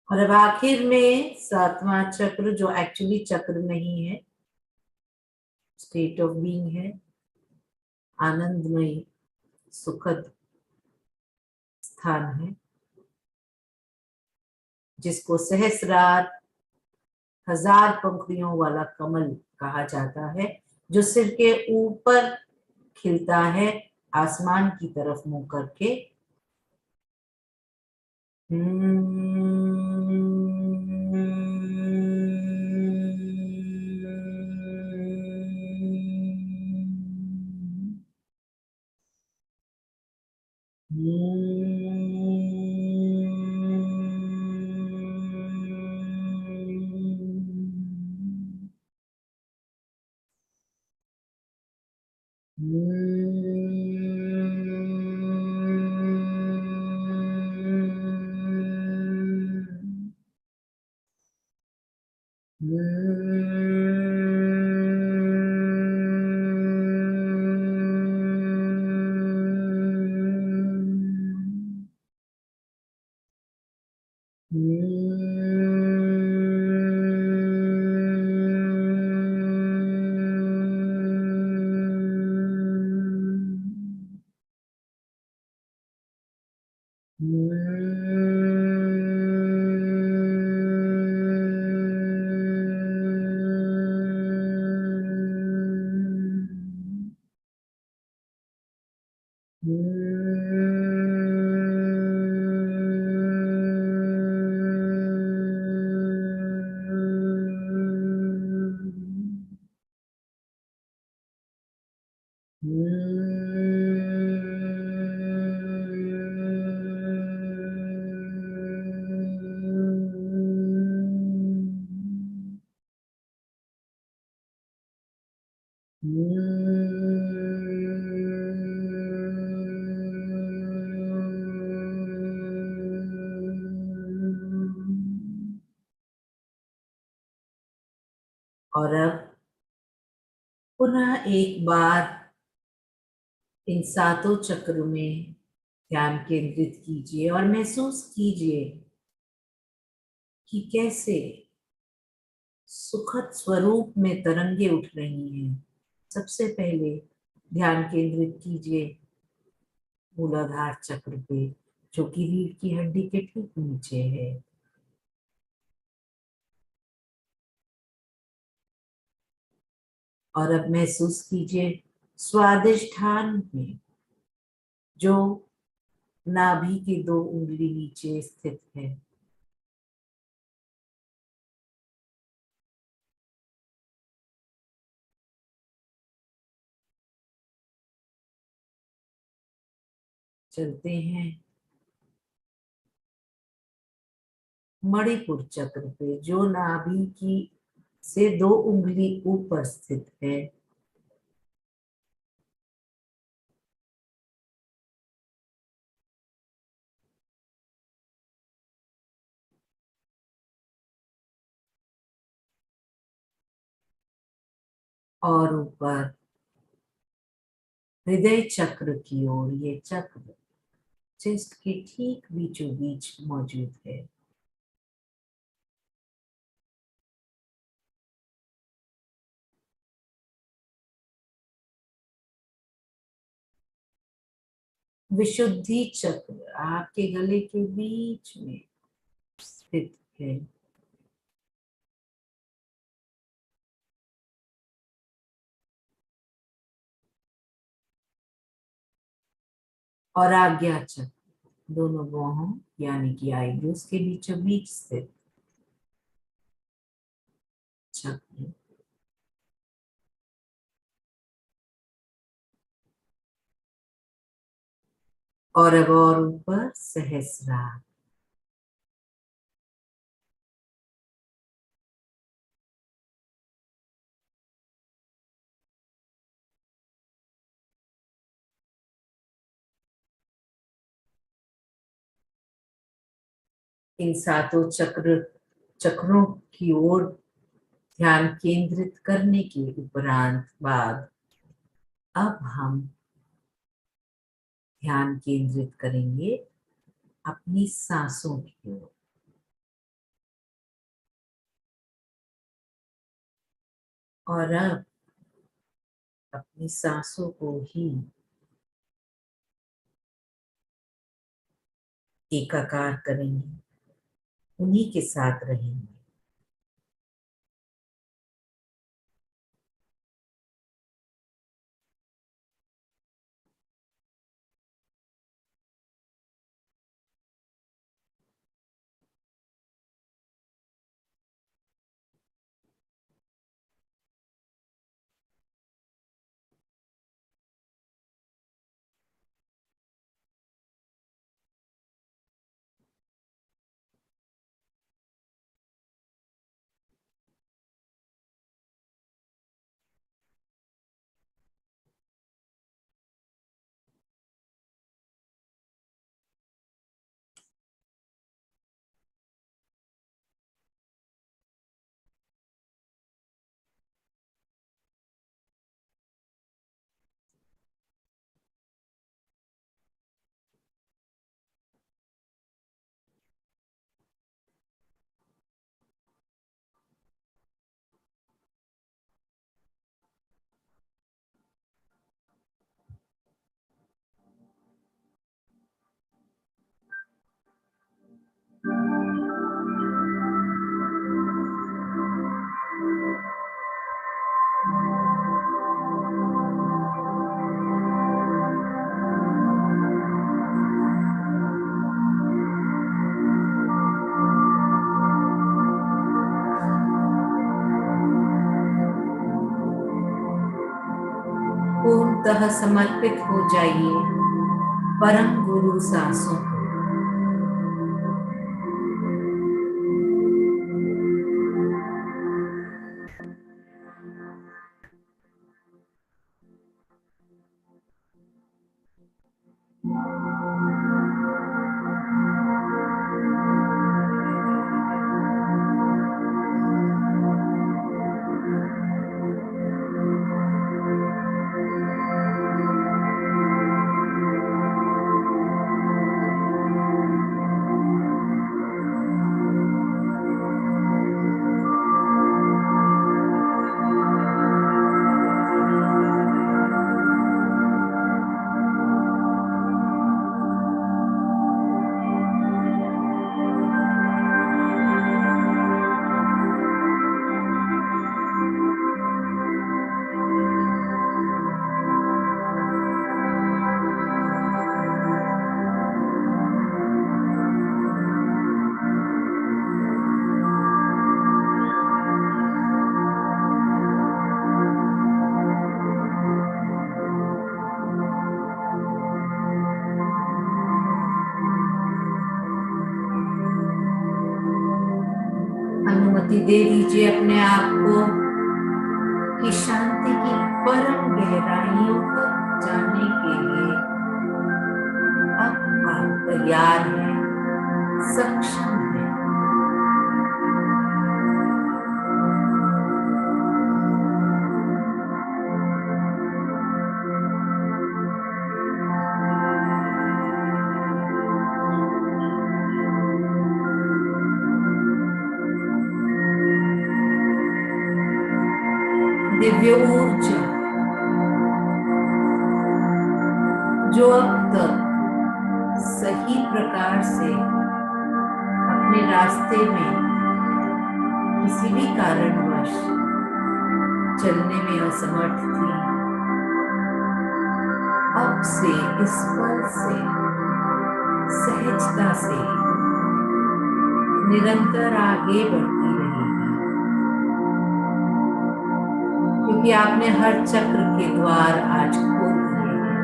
और अब आखिर में सातवां चक्र, जो एक्चुअली चक्र नहीं है, स्टेट ऑफ बीइंग है, आनंदमय सुखद स्थान है, जिसको सहस्रार हजार पंखुड़ियों वाला कमल कहा जाता है, जो सिर के ऊपर खिलता है आसमान की तरफ मुंह करके। और अब पुनः एक बार इन सातों चक्र में ध्यान केंद्रित कीजिए और महसूस कीजिए कि कैसे सुखद स्वरूप में तरंगे उठ रही हैं। सबसे पहले ध्यान केंद्रित कीजिए मूलाधार चक्र पे, जो कि रीढ़ की हड्डी के ठीक नीचे है। और अब महसूस कीजिए स्वादिष्ठान में, जो नाभि की 2 उंगली नीचे स्थित है। चलते हैं मणिपुर चक्र पे, जो नाभि की से 2 उंगली ऊपर स्थित है। और ऊपर हृदय चक्र की ओर, ये चक्र चेस्ट के ठीक बीचों बीच मौजूद है। विशुद्धि चक्र आपके गले के बीच में स्थित है। और आज्ञा चक्र दोनों बाहों यानी कि आईब्रोज के बीचों बीच स्थित चक्र। और अब और ऊपर सहस्रार, इन सातों चक्रों की ओर ध्यान केंद्रित करने के उपरांत बाद अब हम ध्यान केंद्रित करेंगे अपनी सांसों की ओर। और अब अपनी सांसों को ही एकाकार करेंगे, उन्हीं के साथ रहेंगे। पूर्णतः समर्पित हो जाइए परम गुरु सांसों को। अनुमति दे दीजिए अपने आप को कि शांति की परम गहराइयों तक जाने के लिए अब आप तैयार हैं, सक्षम हैं। दिव्य ऊर्जा जो अब तक सही प्रकार से अपने रास्ते में किसी भी कारणवश चलने में असमर्थ थी, अब से इस पल से सहजता से निरंतर आगे बढ़ती रहेगी, क्योंकि आपने हर चक्र के द्वार आज खोल दिए हैं।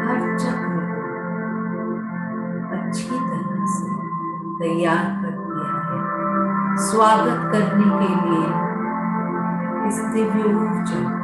हर चक्र को अच्छी तरह से तैयार कर दिया है स्वागत करने के लिए इस दिव्य ऊर्जा का।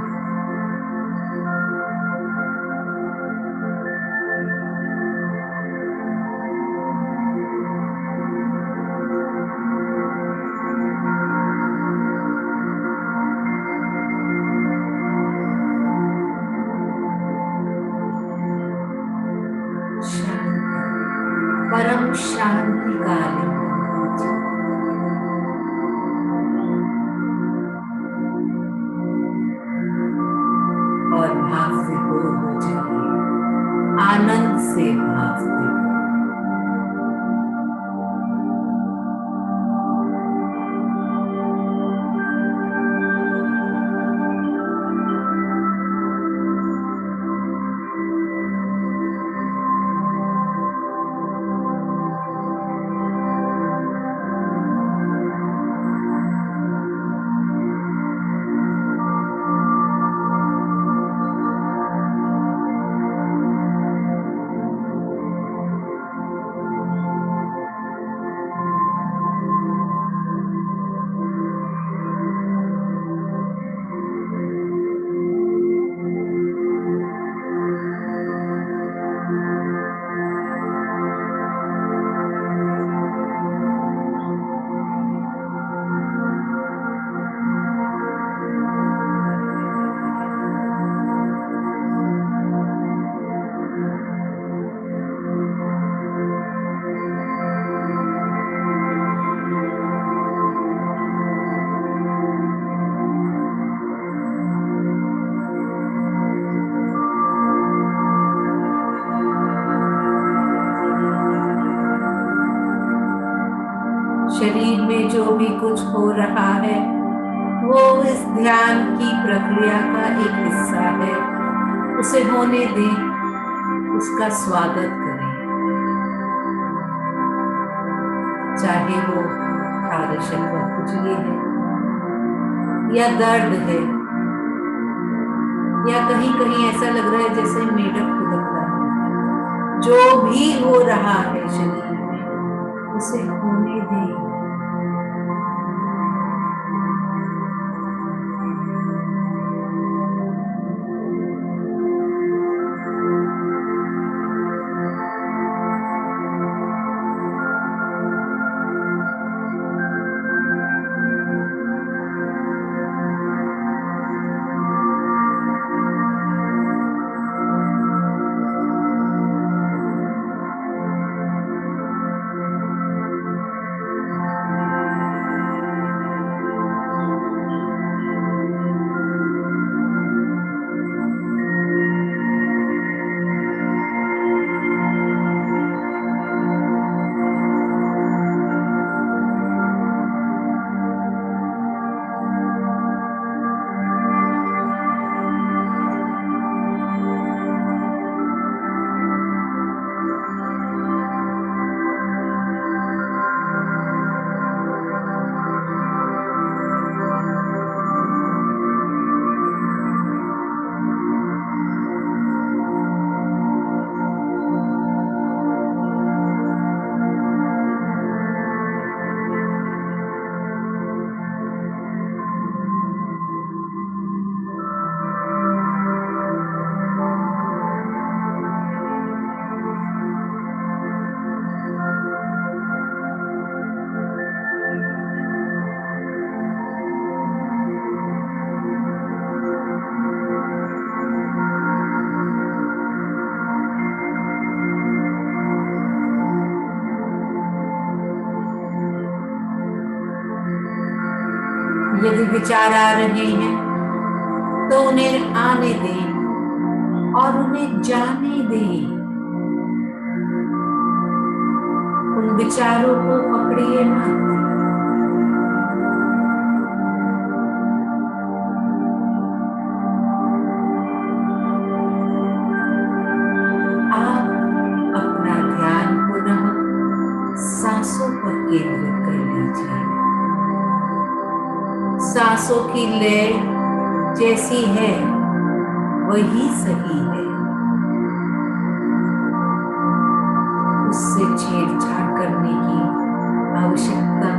परम शांति कालीन और भाव से दूर हो जाइए, आनंद से भाव से। शरीर में जो भी कुछ हो रहा है वो इस ध्यान की प्रक्रिया का एक हिस्सा है। उसे होने दें, उसका स्वागत करें। चाहे वो खारिश व खुजली है या दर्द है या कहीं कहीं ऐसा लग रहा है जैसे मेढक खुदक रहा है, जो भी हो रहा है शरीर में उसे होने दें। यदि विचार आ रहे हैं तो उन्हें आने दें और उन्हें जाने दें। उन विचारों को पकड़िए मत। आप अपना ध्यान पुनः सांसों पर केंद्रित कर लीजिए। सांसों की लय जैसी है वही सही है, उससे छेड़छाड़ करने की आवश्यकता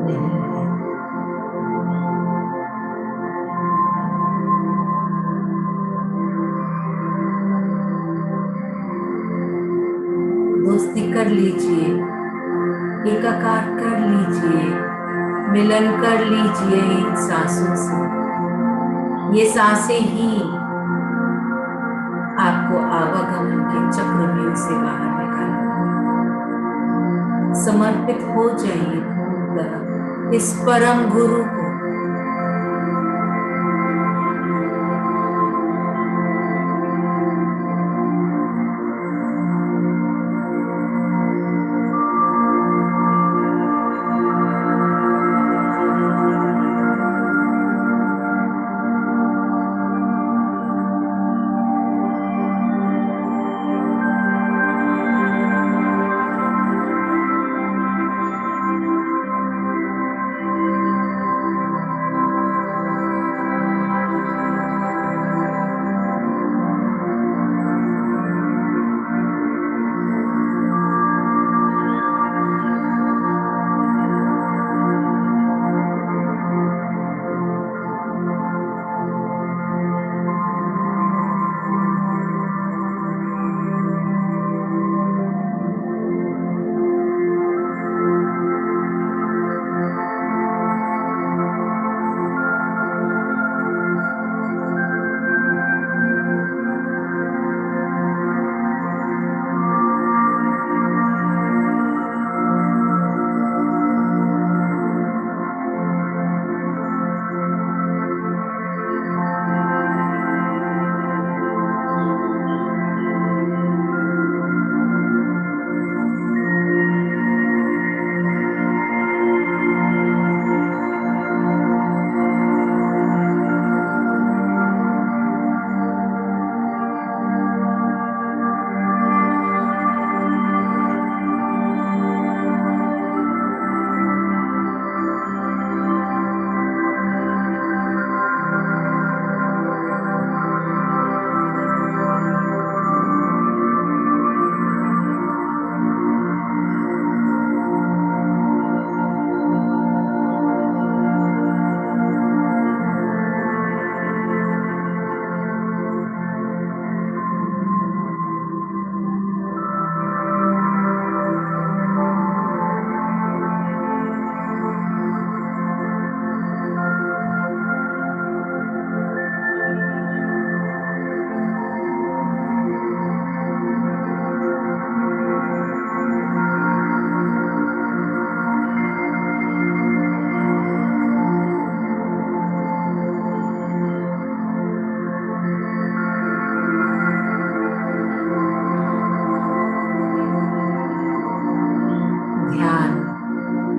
नहीं है। दोस्ती कर लीजिए, एकाकार कर लीजिए, मिलन कर लीजिए इन सांसों से। ये सांसें ही आपको आवागमन के चक्रव्यूह से बाहर निकालेंगे। समर्पित हो जाइए पूर्णतः इस परम गुरु को।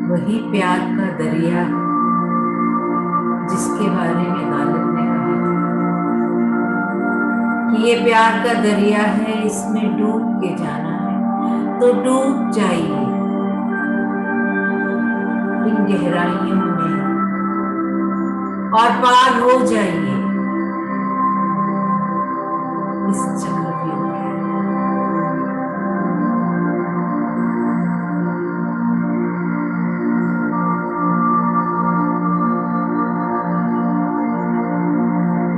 वही प्यार का दरिया जिसके बारे में गालिब ने कहा कि ये प्यार का दरिया है, इसमें डूब के जाना है। तो डूब जाइए इन गहराइयों में और पार हो जाइए इस चक्रव्यूह के।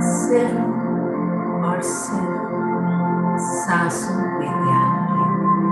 सिर्फ और सिर्फ सांसों पे ध्यान दीजिए।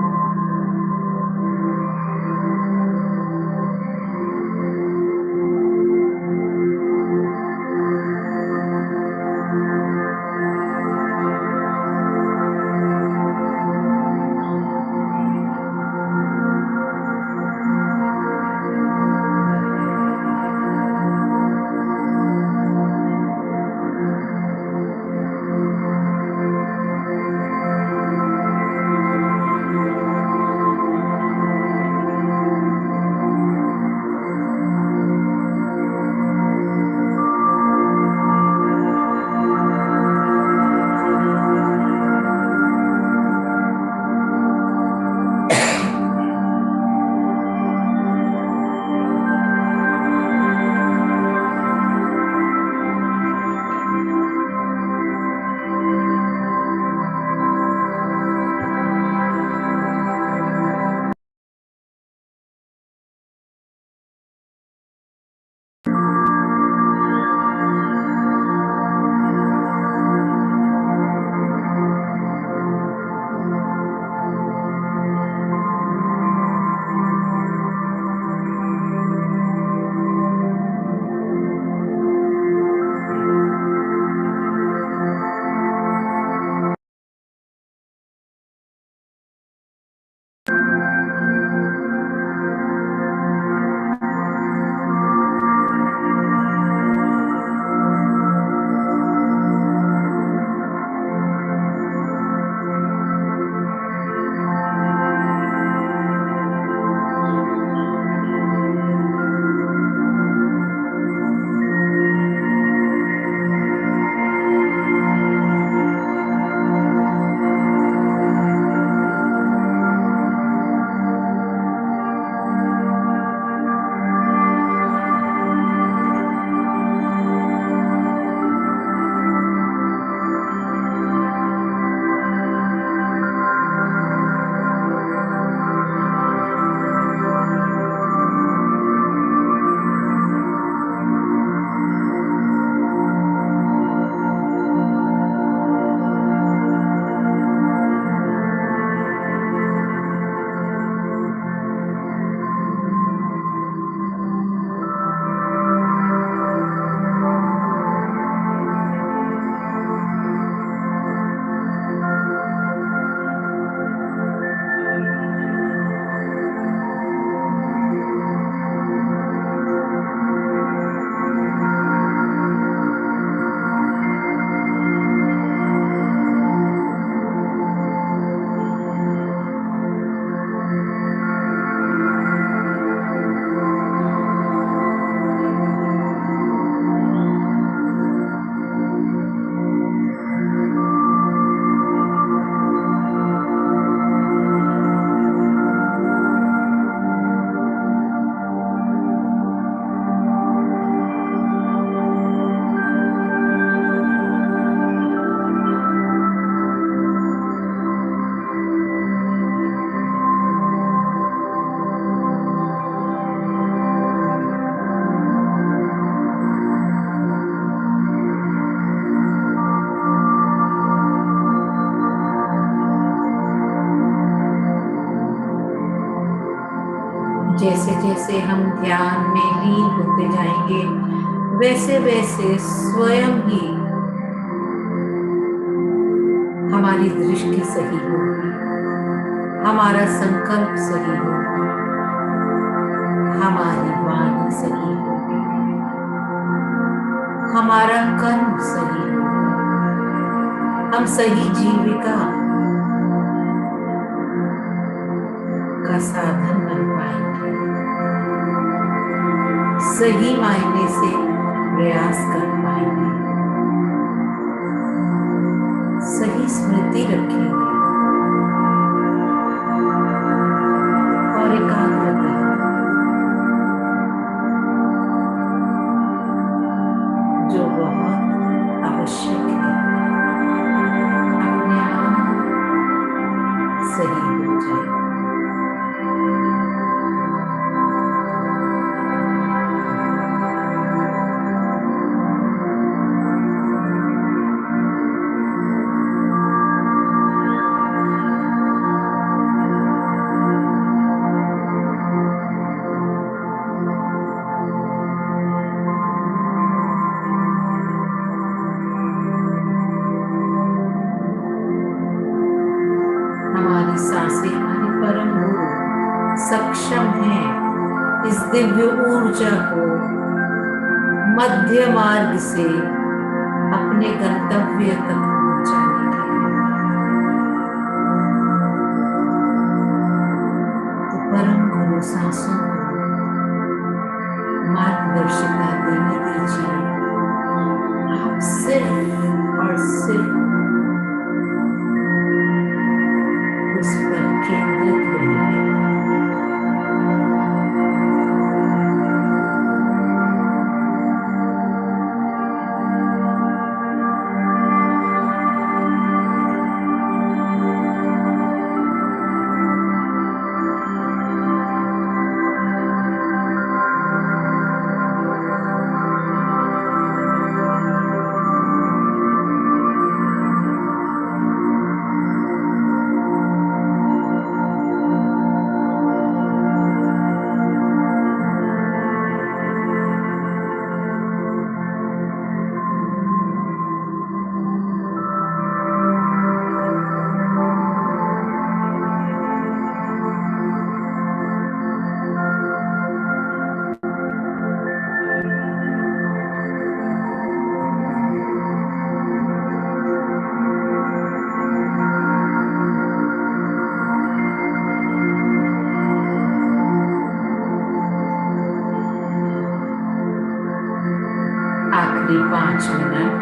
जैसे हम ध्यान में लीन होते जाएंगे, वैसे वैसे स्वयं ही हमारी दृष्टि सही होगी, हमारा संकल्प सही होगा, हमारी वाणी सही होगी, हमारा कर्म सही होगा, हम सही जीविका का साधन बन पाएंगे, सही मायने से प्रयास कर पाएंगे, सही स्मृति रखेंगे और एकाग्रता जो बहुत आवश्यक है अपने आप सही हो जाए। हमारी सांसें, हमारे परम गुरु सक्षम हैं इस दिव्य ऊर्जा को मध्य मार्ग से अपने गंतव्य तक पहुंचाने के लिए। तो परम गुरु सांसों को मार्गदर्शिता देने दीजिए। आप सिर्फ और सिर्फ उस पर केंद्रित रहिए। आखिरी 5 मिनट।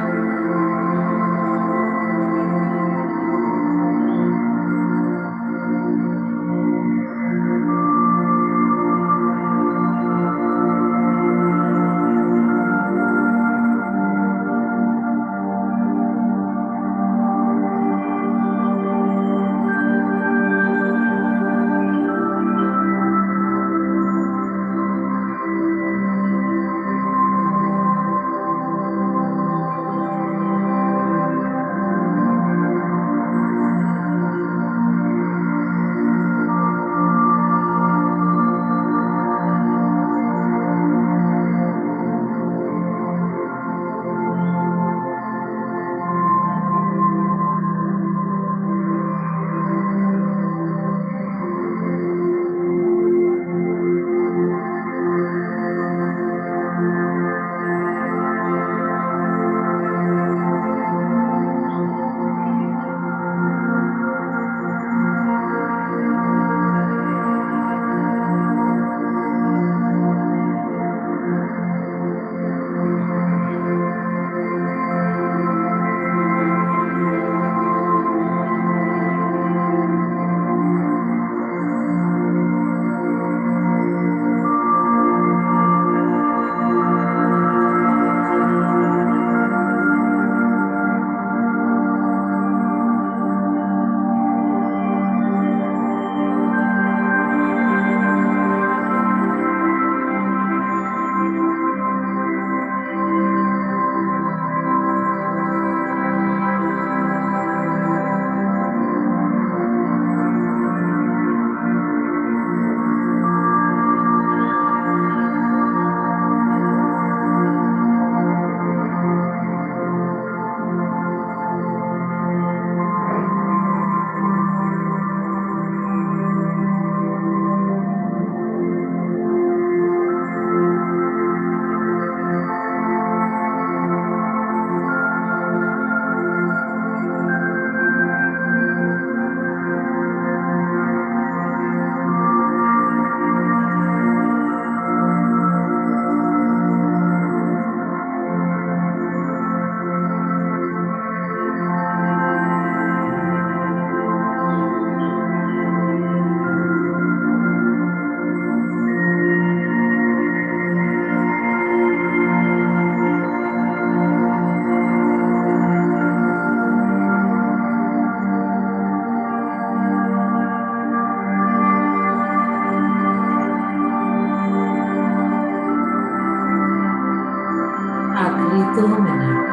2 मिनट।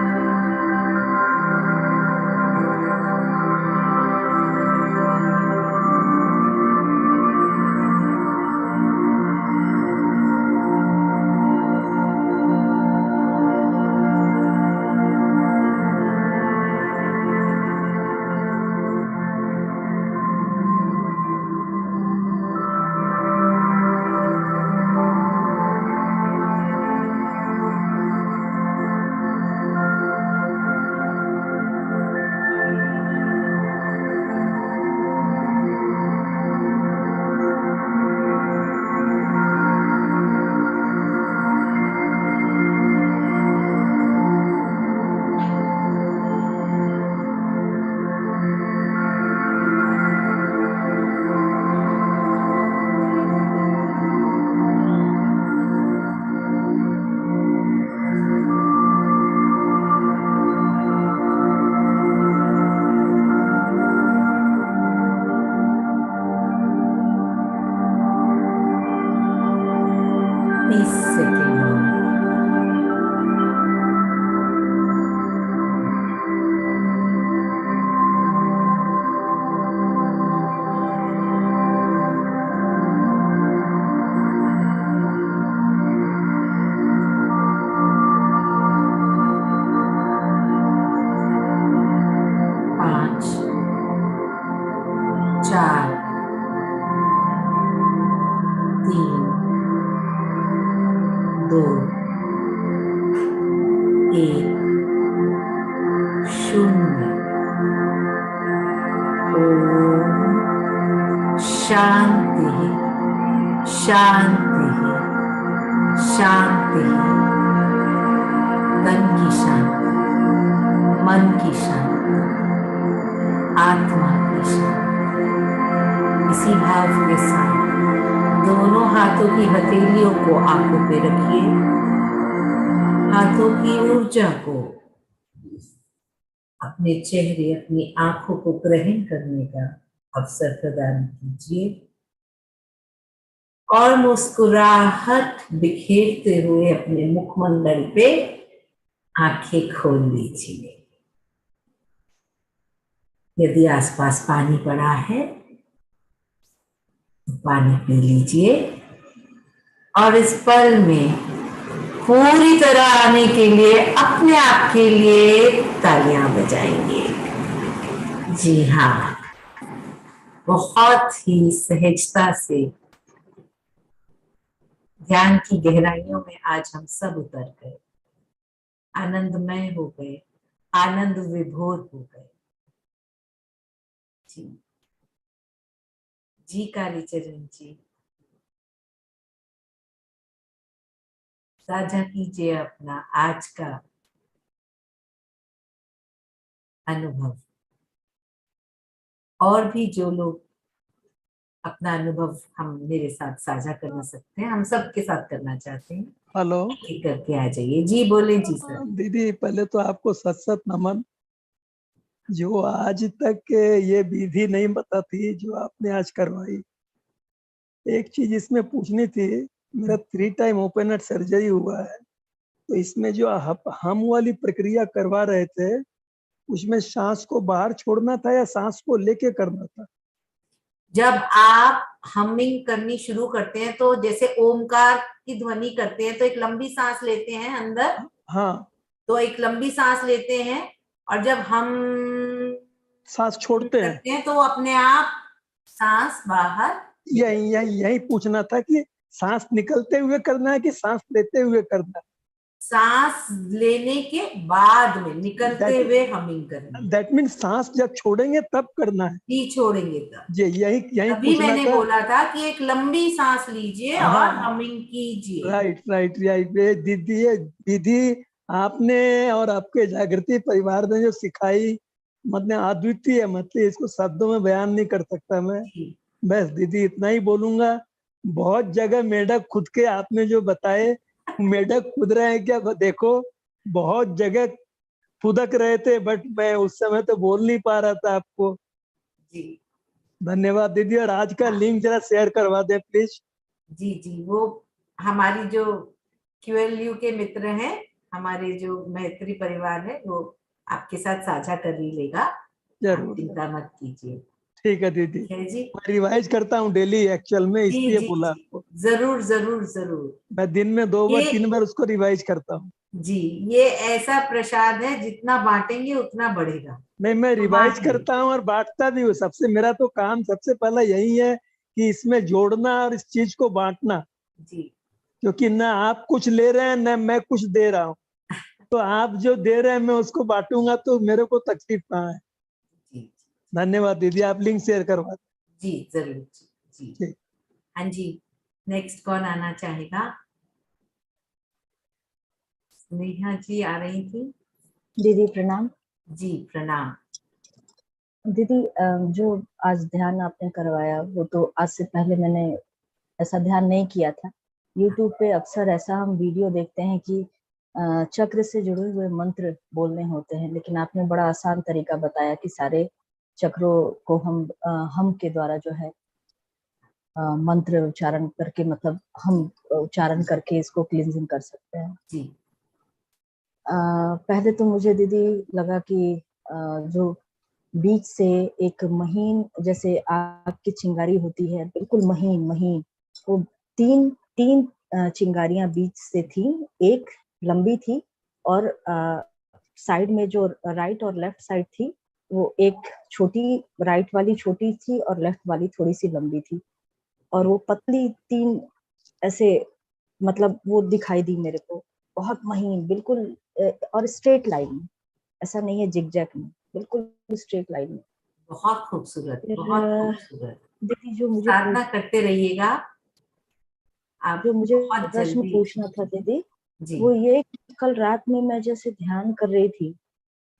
शांति शांति शांति, तन की शांति, मन की शांति, आत्मा की शांति। इसी भाव के साथ दोनों हाथों की हथेलियों को आंखों पे रखिए। हाथों की ऊर्जा को अपने चेहरे, अपनी आंखों को ग्रहण करने का अवसर प्रदान कीजिए और मुस्कुराहट बिखेरते हुए अपने मुखमंडल पे आंखें खोल लीजिए। यदि आसपास पानी पड़ा है तो पानी पी लीजिए और इस पल में पूरी तरह आने के लिए अपने आप के लिए तालियां बजाएंगे। जी हाँ, बहुत ही सहजता से ध्यान की गहराइयों में आज हम सब उतर गए, आनंदमय हो गए, आनंद विभोर हो गए। जी जी कालीचरण जी, साझा कीजिए अपना आज का अनुभव। और भी जो लोग अपना अनुभव हम मेरे साथ साझा करना सकते हैं, हम सबके साथ करना चाहते हैं। हेलो, करके आ जाइए। जी बोले जी सर। दीदी पहले तो आपको सत सत नमन। जो आज तक ये विधि नहीं पता थी जो आपने आज करवाई। एक चीज इसमें पूछनी थी, मेरा 3 टाइम ओपन हार्ट सर्जरी हुआ है, तो इसमें जो हम वाली प्रक्रिया करवा रहे थे उसमें सांस को बाहर छोड़ना था या सांस को लेके करना था? जब आप हमिंग करनी शुरू करते हैं तो जैसे ओमकार की ध्वनि करते हैं तो एक लंबी सांस लेते हैं अंदर। हाँ, तो एक लंबी सांस लेते हैं और जब हम सांस छोड़ते हैं तो अपने आप सांस बाहर। यही पूछना था कि सांस निकलते हुए करना है कि सांस लेते हुए करना है? सांस लेने के बाद में निकलते हुए हमिंग करनी है। दैट मीन सांस जब छोड़ेंगे तब करना है? जी छोड़ेंगे तब। जी यही अभी पूछना मैंने था। बोला था कि एक लंबी सांस लीजिए और हमिंग कीजिए। राइट। दीदी ये विधि आपने और आपके जागृति परिवार ने जो सिखाई, मतलब अद्वितीय, मतलब इसको शब्दों में बयान नहीं कर सकता मैं। बस दीदी इतना ही बोलूंगा। बहुत जगह मेढक खुद के आपने जो बताए, मेढक खुद रहे हैं क्या देखो, बहुत जगह फुदक रहे थे, बट मैं उस समय तो बोल नहीं पा रहा था आपको। जी धन्यवाद दीदी। और आज का लिंक जरा शेयर करवा दें प्लीज। जी, वो हमारी जो QLU के मित्र हैं हमारे जो मैत्री परिवार है वो आपके साथ साझा कर ही लेगा, आप जरूर। चिंता मत कीजिए। ठीक है दीदी, ठीक है जी। मैं रिवाइज करता हूँ डेली एक्चुअल में, जी इसलिए जी बोला। जी, जरूर जरूर जरूर। मैं दिन में 2 बार ये 3 बार उसको रिवाइज करता हूँ। जी, ये ऐसा प्रसाद है जितना बांटेंगे उतना बढ़ेगा, नहीं, मैं तो रिवाइज बांट ले। करता हूँ और बांटता भी हूँ। सबसे मेरा तो काम सबसे पहला यही है कि इसमें जोड़ना और इस चीज को बांटना, जी क्योंकि ना आप कुछ ले रहे हैं ना मैं कुछ दे रहा हूँ। तो आप जो दे रहे हैं मैं उसको बांटूंगा तो मेरे को तकलीफ कहाँ है। जी धन्यवाद दीदी, आप लिंक शेयर करवा दें। जी जरूर जी जी। ठीक। हाँ जी, नेक्स्ट कौन आना चाहेगा? नेहा जी आ रही थी। दीदी प्रणाम। जी प्रणाम। दीदी जो आज ध्यान आपने करवाया वो तो आज से पहले मैंने ऐसा ध्यान नहीं किया था। यूट्यूब पे अक्सर ऐसा हम वीडियो देखते हैं कि चक्र से जुड़े हुए मंत्र बोलने होते हैं, लेकिन आपने बड़ा आसान तरीका बताया कि सारे चक्रों को हम के द्वारा जो है मंत्र उच्चारण करके, मतलब हम उच्चारण करके इसको क्लींजिंग कर सकते हैं। जी पहले तो मुझे दीदी लगा कि जो बीच से एक महीन जैसे आग की चिंगारी होती है, बिल्कुल महीन महीन, वो तीन तीन चिंगारियां बीच से थी। एक लंबी थी और साइड में जो राइट और लेफ्ट साइड थी वो एक छोटी, राइट वाली छोटी थी और लेफ्ट वाली थोड़ी सी लंबी थी। और वो पतली तीन ऐसे, मतलब वो दिखाई दी मेरे को, बहुत महीन बिल्कुल, और स्ट्रेट लाइन में, ऐसा नहीं है जिगजैग में, बिल्कुल स्ट्रेट लाइन में। बहुत खूबसूरत, फिर बहुत खूबसूरत। दीदी जो मुझे साधना करते रहिएगा आप, जो मुझे बहुत प्रश्न जल्दी। पूछना था दीदी, जी वो ये कि कल रात में मैं जैसे ध्यान कर रही थी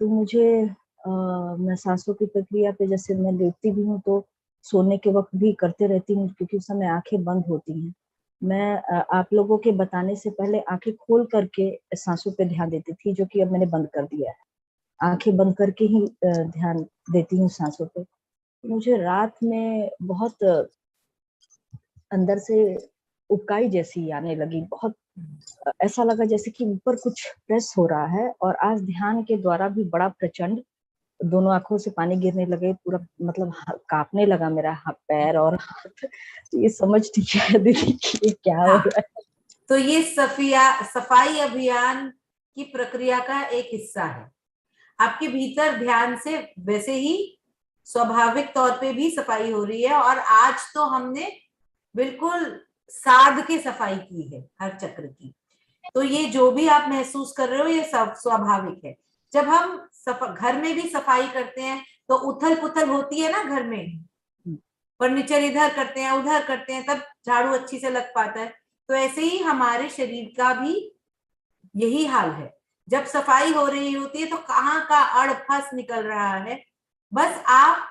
तो मुझे मैं सांसों की प्रक्रिया पे, जैसे मैं लेटती भी हूँ तो सोने के वक्त भी करते रहती हूँ क्योंकि उस समय आंखें बंद होती हैं। मैं आप लोगों के बताने से पहले आंखें खोल करके सांसों पे ध्यान देती थी, जो कि अब मैंने बंद कर दिया है। आंखें बंद करके ही ध्यान देती हूँ सांसों पे। मुझे रात में बहुत अंदर से उबकाई जैसी आने लगी, बहुत ऐसा लगा जैसे कि ऊपर कुछ प्रेस हो रहा है। और आज ध्यान के द्वारा भी बड़ा प्रचंड, दोनों आंखों से पानी गिरने लगे, पूरा मतलब कांपने लगा मेरा पैर और हाथ। तो ये समझ नहीं आया दीदी कि ये क्या हो हाँ, रहा है। तो ये सफाई अभियान की प्रक्रिया का एक हिस्सा है। आपके भीतर ध्यान से वैसे ही स्वाभाविक तौर पे भी सफाई हो रही है, और आज तो हमने बिल्कुल साध के सफाई की है हर चक्र की। तो ये जो भी आप महसूस कर रहे हो ये सब स्वाभाविक है। जब हम घर में भी सफाई करते हैं तो उथल पुथल होती है ना घर में, फर्नीचर इधर करते हैं उधर करते हैं तब झाड़ू अच्छी से लग पाता है। तो ऐसे ही हमारे शरीर का भी यही हाल है। जब सफाई हो रही होती है तो कहाँ का अड़फस निकल रहा है। बस आप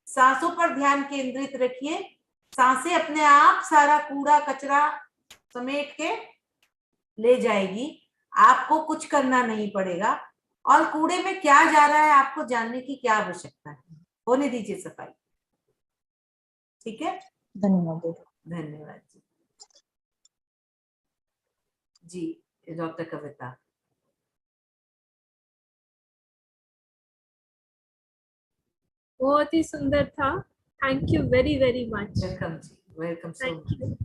सांसों पर ध्यान केंद्रित रखिए, सांसें अपने आप सारा कूड़ा कचरा समेट के ले जाएगी, आपको कुछ करना नहीं पड़ेगा। और कूड़े में क्या जा रहा है आपको जानने की क्या आवश्यकता है, होने दीजिए सफाई। ठीक है, धन्यवाद। धन्यवाद जी। जी डॉक्टर कविता। बहुत ही सुंदर था। Thank you very very much. Welcome जी, वेलकम सो थैंक यू।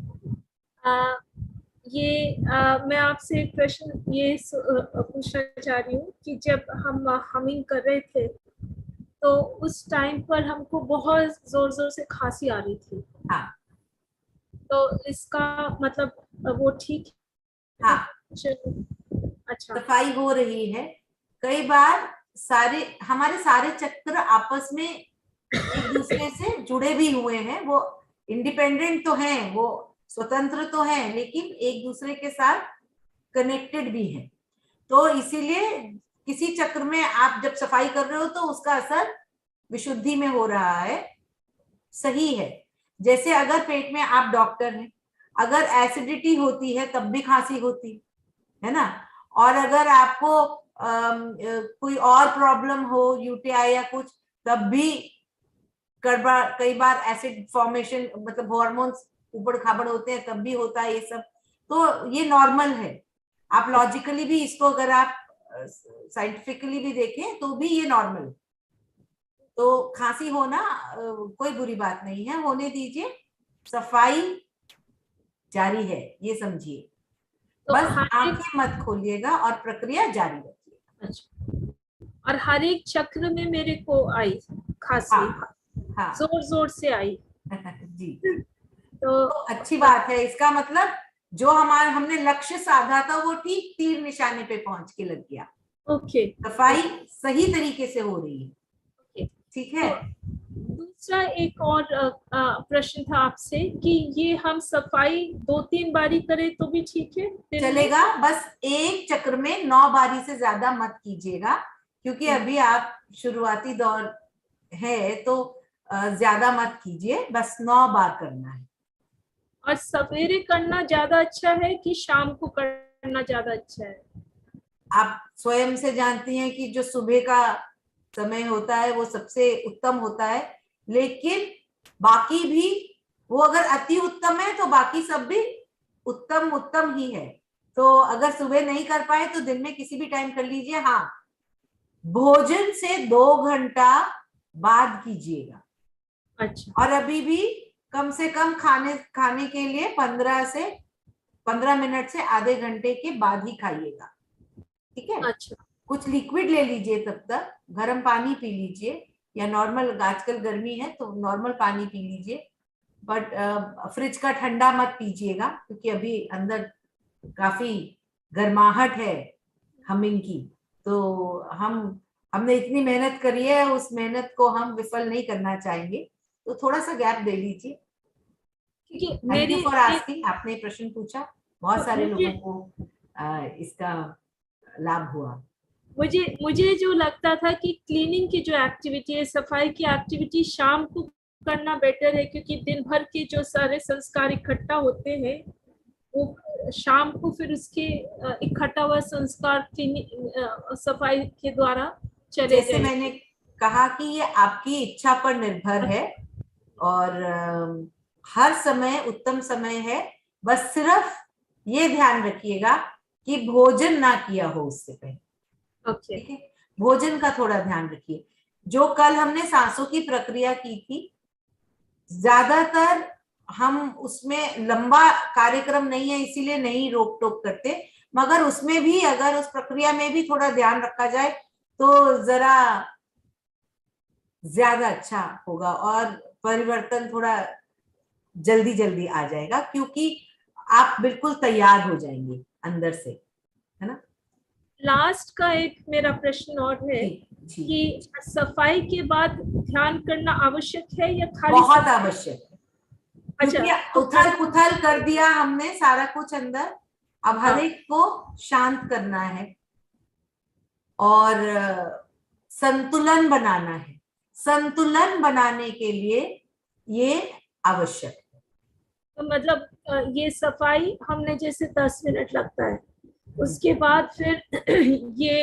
मैं आपसे एक प्रश्न ये पूछना चाह रही हूँ कि जब हम हमिंग कर रहे थे तो उस टाइम पर हमको बहुत जोर जोर से खांसी आ रही थी। हाँ तो इसका मतलब वो ठीक है? हाँ, अच्छा, सफाई हो रही है। कई बार हमारे सारे चक्र आपस में एक दूसरे से जुड़े भी हुए हैं, वो इंडिपेंडेंट तो हैं, वो स्वतंत्र तो हैं, लेकिन एक दूसरे के साथ कनेक्टेड भी हैं। तो इसीलिए किसी चक्र में आप जब सफाई कर रहे हो तो उसका असर विशुद्धि में हो रहा है, सही है। जैसे अगर पेट में, आप डॉक्टर हैं, अगर एसिडिटी होती है तब भी खांसी होती है ना। और अगर आपको कोई और प्रॉब्लम हो, यूटीआई या कुछ, तब भी कई बार एसिड फॉर्मेशन, मतलब हॉर्मोन्स ऊबड़ खाबड़ होते हैं तब भी होता है ये सब। तो ये नॉर्मल है। आप लॉजिकली भी इसको अगर आप साइंटिफिकली भी देखें तो भी ये नॉर्मल। तो खांसी होना कोई बुरी बात नहीं है, होने दीजिए, सफाई जारी है, ये समझिए। तो बस आंखें मत खोलिएगा और प्रक्रिया जारी रखिएगा। अच्छा, और हर एक चक्र में मेरे को आई खांसी। हाँ। जोर जोर से आई। जी। तो अच्छी बात है, इसका मतलब जो हमने लक्ष्य साधा था वो ठीक तीर निशाने पे पहुंच के लग गया। ओके, सफाई सही तरीके से हो रही है। ठीक है। तो दूसरा एक और प्रश्न था आपसे कि ये हम सफाई 2-3 बारी करें तो भी ठीक है? चलेगा, बस एक चक्र में 9 बारी से ज्यादा मत कीजिएगा, क्योंकि अभी आप शुरुआती दौर है, तो ज्यादा मत कीजिए, बस 9 बार करना है। और सवेरे करना ज्यादा अच्छा है कि शाम को करना ज्यादा अच्छा है? आप स्वयं से जानती हैं कि जो सुबह का समय होता है वो सबसे उत्तम होता है, लेकिन बाकी भी वो अगर अति उत्तम है तो बाकी सब भी उत्तम उत्तम ही है। तो अगर सुबह नहीं कर पाए तो दिन में किसी भी टाइम कर लीजिए। हाँ, भोजन से 2 घंटा बाद कीजिएगा। अच्छा। और अभी भी कम से कम खाने के लिए 15 मिनट से आधे घंटे के बाद ही खाइएगा। ठीक है। अच्छा। कुछ लिक्विड ले लीजिए, तब तक गर्म पानी पी लीजिए, या नॉर्मल, आजकल गर्मी है तो नॉर्मल पानी पी लीजिए, बट फ्रिज का ठंडा मत पीजिएगा, क्योंकि अभी अंदर काफी गर्माहट है हमिंग की। तो हमने इतनी मेहनत करी है, उस मेहनत को हम विफल नहीं करना चाहेंगे, तो थोड़ा सा गैप दे लीजिए। थैंक यू फॉर आस्किंग, आपने प्रश्न पूछा, बहुत सारे लोगों को इसका लाभ हुआ। मुझे जो लगता था कि क्लीनिंग की जो एक्टिविटी है, सफाई की एक्टिविटी शाम को करना बेटर है, क्योंकि दिन भर के जो सारे संस्कार इकट्ठा होते हैं वो शाम को फिर उसके इकट्ठा हुआ संस्कार क्लीनिंग सफाई के द्वारा चले जैसे मैंने कहा कि ये आपकी इच्छा पर निर्भर है, और हर समय उत्तम समय है, बस सिर्फ ये ध्यान रखिएगा कि भोजन ना किया हो उससे पहले। ठीक है, भोजन का थोड़ा ध्यान रखिए। जो कल हमने सांसों की प्रक्रिया की थी, ज्यादातर हम उसमें लंबा कार्यक्रम नहीं है इसीलिए नहीं रोक टोक करते, मगर उसमें भी अगर उस प्रक्रिया में भी थोड़ा ध्यान रखा जाए तो जरा ज्यादा अच्छा होगा और परिवर्तन थोड़ा जल्दी जल्दी आ जाएगा, क्योंकि आप बिल्कुल तैयार हो जाएंगे अंदर से, है ना। लास्ट का एक मेरा प्रश्न और है कि सफाई के बाद ध्यान करना आवश्यक है या खाली? बहुत आवश्यक है। अच्छा, उथल पुथल कर दिया हमने सारा कुछ अंदर, अब हर एक को शांत करना है और संतुलन बनाना है। संतुलन बनाने के लिए ये आवश्यक है। तो मतलब ये सफाई हमने जैसे 10 मिनट लगता है, उसके बाद फिर ये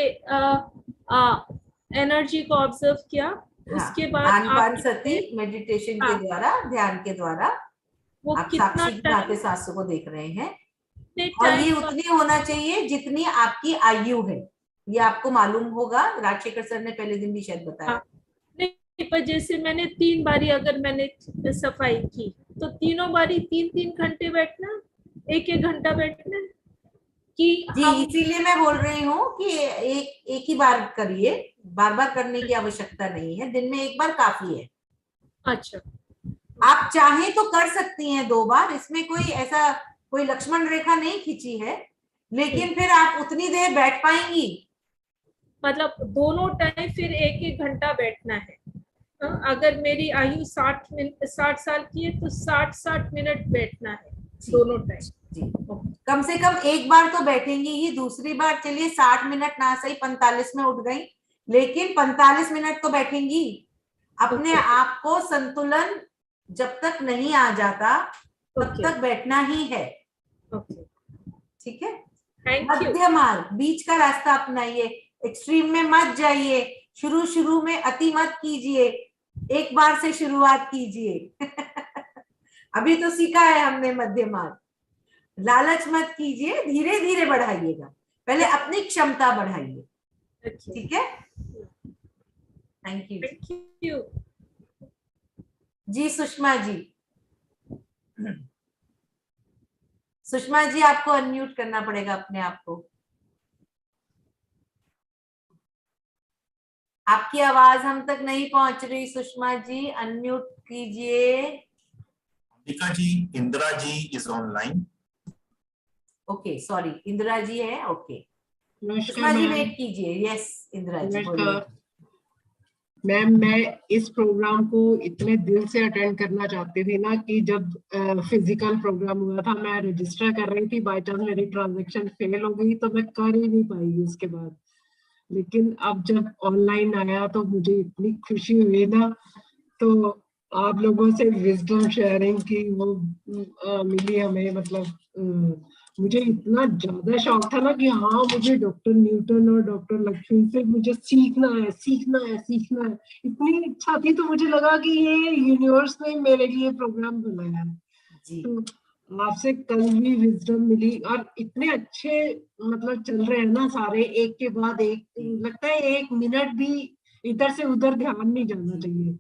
एनर्जी को ऑब्जर्व किया, उसके बाद सती मेडिटेशन के द्वारा, ध्यान के द्वारा वो आप साक्षी सांसों को देख रहे हैं, और ये उतनी होना चाहिए जितनी आपकी आयु है। ये आपको मालूम होगा, राजशेखर सर ने पहले दिन भी शायद बताया। नहीं, पर जैसे मैंने 3 बारी अगर मैंने सफाई की तो तीनों बारी 3-3 घंटे बैठना, 1-1 घंटा बैठना कि जी, इसीलिए मैं बोल रही हूँ कि एक ही बार करिए, बार बार करने की आवश्यकता नहीं है, दिन में एक बार काफी है। अच्छा, आप चाहें तो कर सकती हैं 2 बार, इसमें कोई लक्ष्मण रेखा नहीं खींची है, लेकिन फिर आप उतनी देर बैठ पाएंगी? मतलब दोनों टाइम फिर 1-1 घंटा बैठना है। अगर मेरी आयु 60 साल की है तो 60 मिनट बैठना है दोनों टाइम। जी, कम से कम एक बार तो बैठेंगी ही, दूसरी बार चलिए 60 मिनट ना सही 45 में उठ गई, लेकिन 45 मिनट तो बैठेंगी। अपने आप को संतुलन जब तक नहीं आ जाता तब तक बैठना ही है। ठीक है, मध्य मार्ग, बीच का रास्ता अपनाइए, एक्सट्रीम में मत जाइए, शुरू में अति मत कीजिए, एक बार से शुरुआत कीजिए। अभी तो सीखा है हमने मध्य मार्ग, लालच मत कीजिए, धीरे धीरे बढ़ाइएगा। पहले अपनी क्षमता बढ़ाइए, Okay. ठीक है? Thank you Thank you. जी। सुषमा जी, सुषमा जी आपको अनम्यूट करना पड़ेगा अपने आप को। आपकी आवाज हम तक नहीं पहुंच रही सुषमा जी, अनम्यूट कीजिए। Ambika ji, Indira ji is online. Okay, sorry, Indira ji है। ओके, नमस्कार सुषमा जी मैम। वेट कीजिए। यस इंदिरा जी बोलिए। नमस्कार मैम, मैं इस प्रोग्राम को इतने दिल से अटेंड करना चाहती थी ना कि जब फिजिकल प्रोग्राम हुआ था, मैं रजिस्टर कर रही थी, बाय चांस मेरी ट्रांजैक्शन फेल हो गई तो मैं कर ही नहीं पाई उसके बाद। लेकिन अब जब ऑनलाइन आया तो मुझे इतनी खुशी हुई ना, तो आप लोगों से विजडम शेयरिंग की वो मिली हमें। मतलब मुझे इतना ज्यादा शौक था ना कि हाँ, मुझे डॉक्टर न्यूटन और डॉक्टर लक्ष्मी से मुझे सीखना है, सीखना है, सीखना है। इतनी इच्छा थी तो मुझे लगा कि ये यूनिवर्स ने मेरे लिए प्रोग्राम बनाया है। जी। तो आपसे कल भी विजडम मिली और इतने अच्छे मतलब चल रहे हैं ना सारे, एक के बाद एक। लगता है 1 मिनट भी इधर से उधर ध्यान नहीं जाना चाहिए।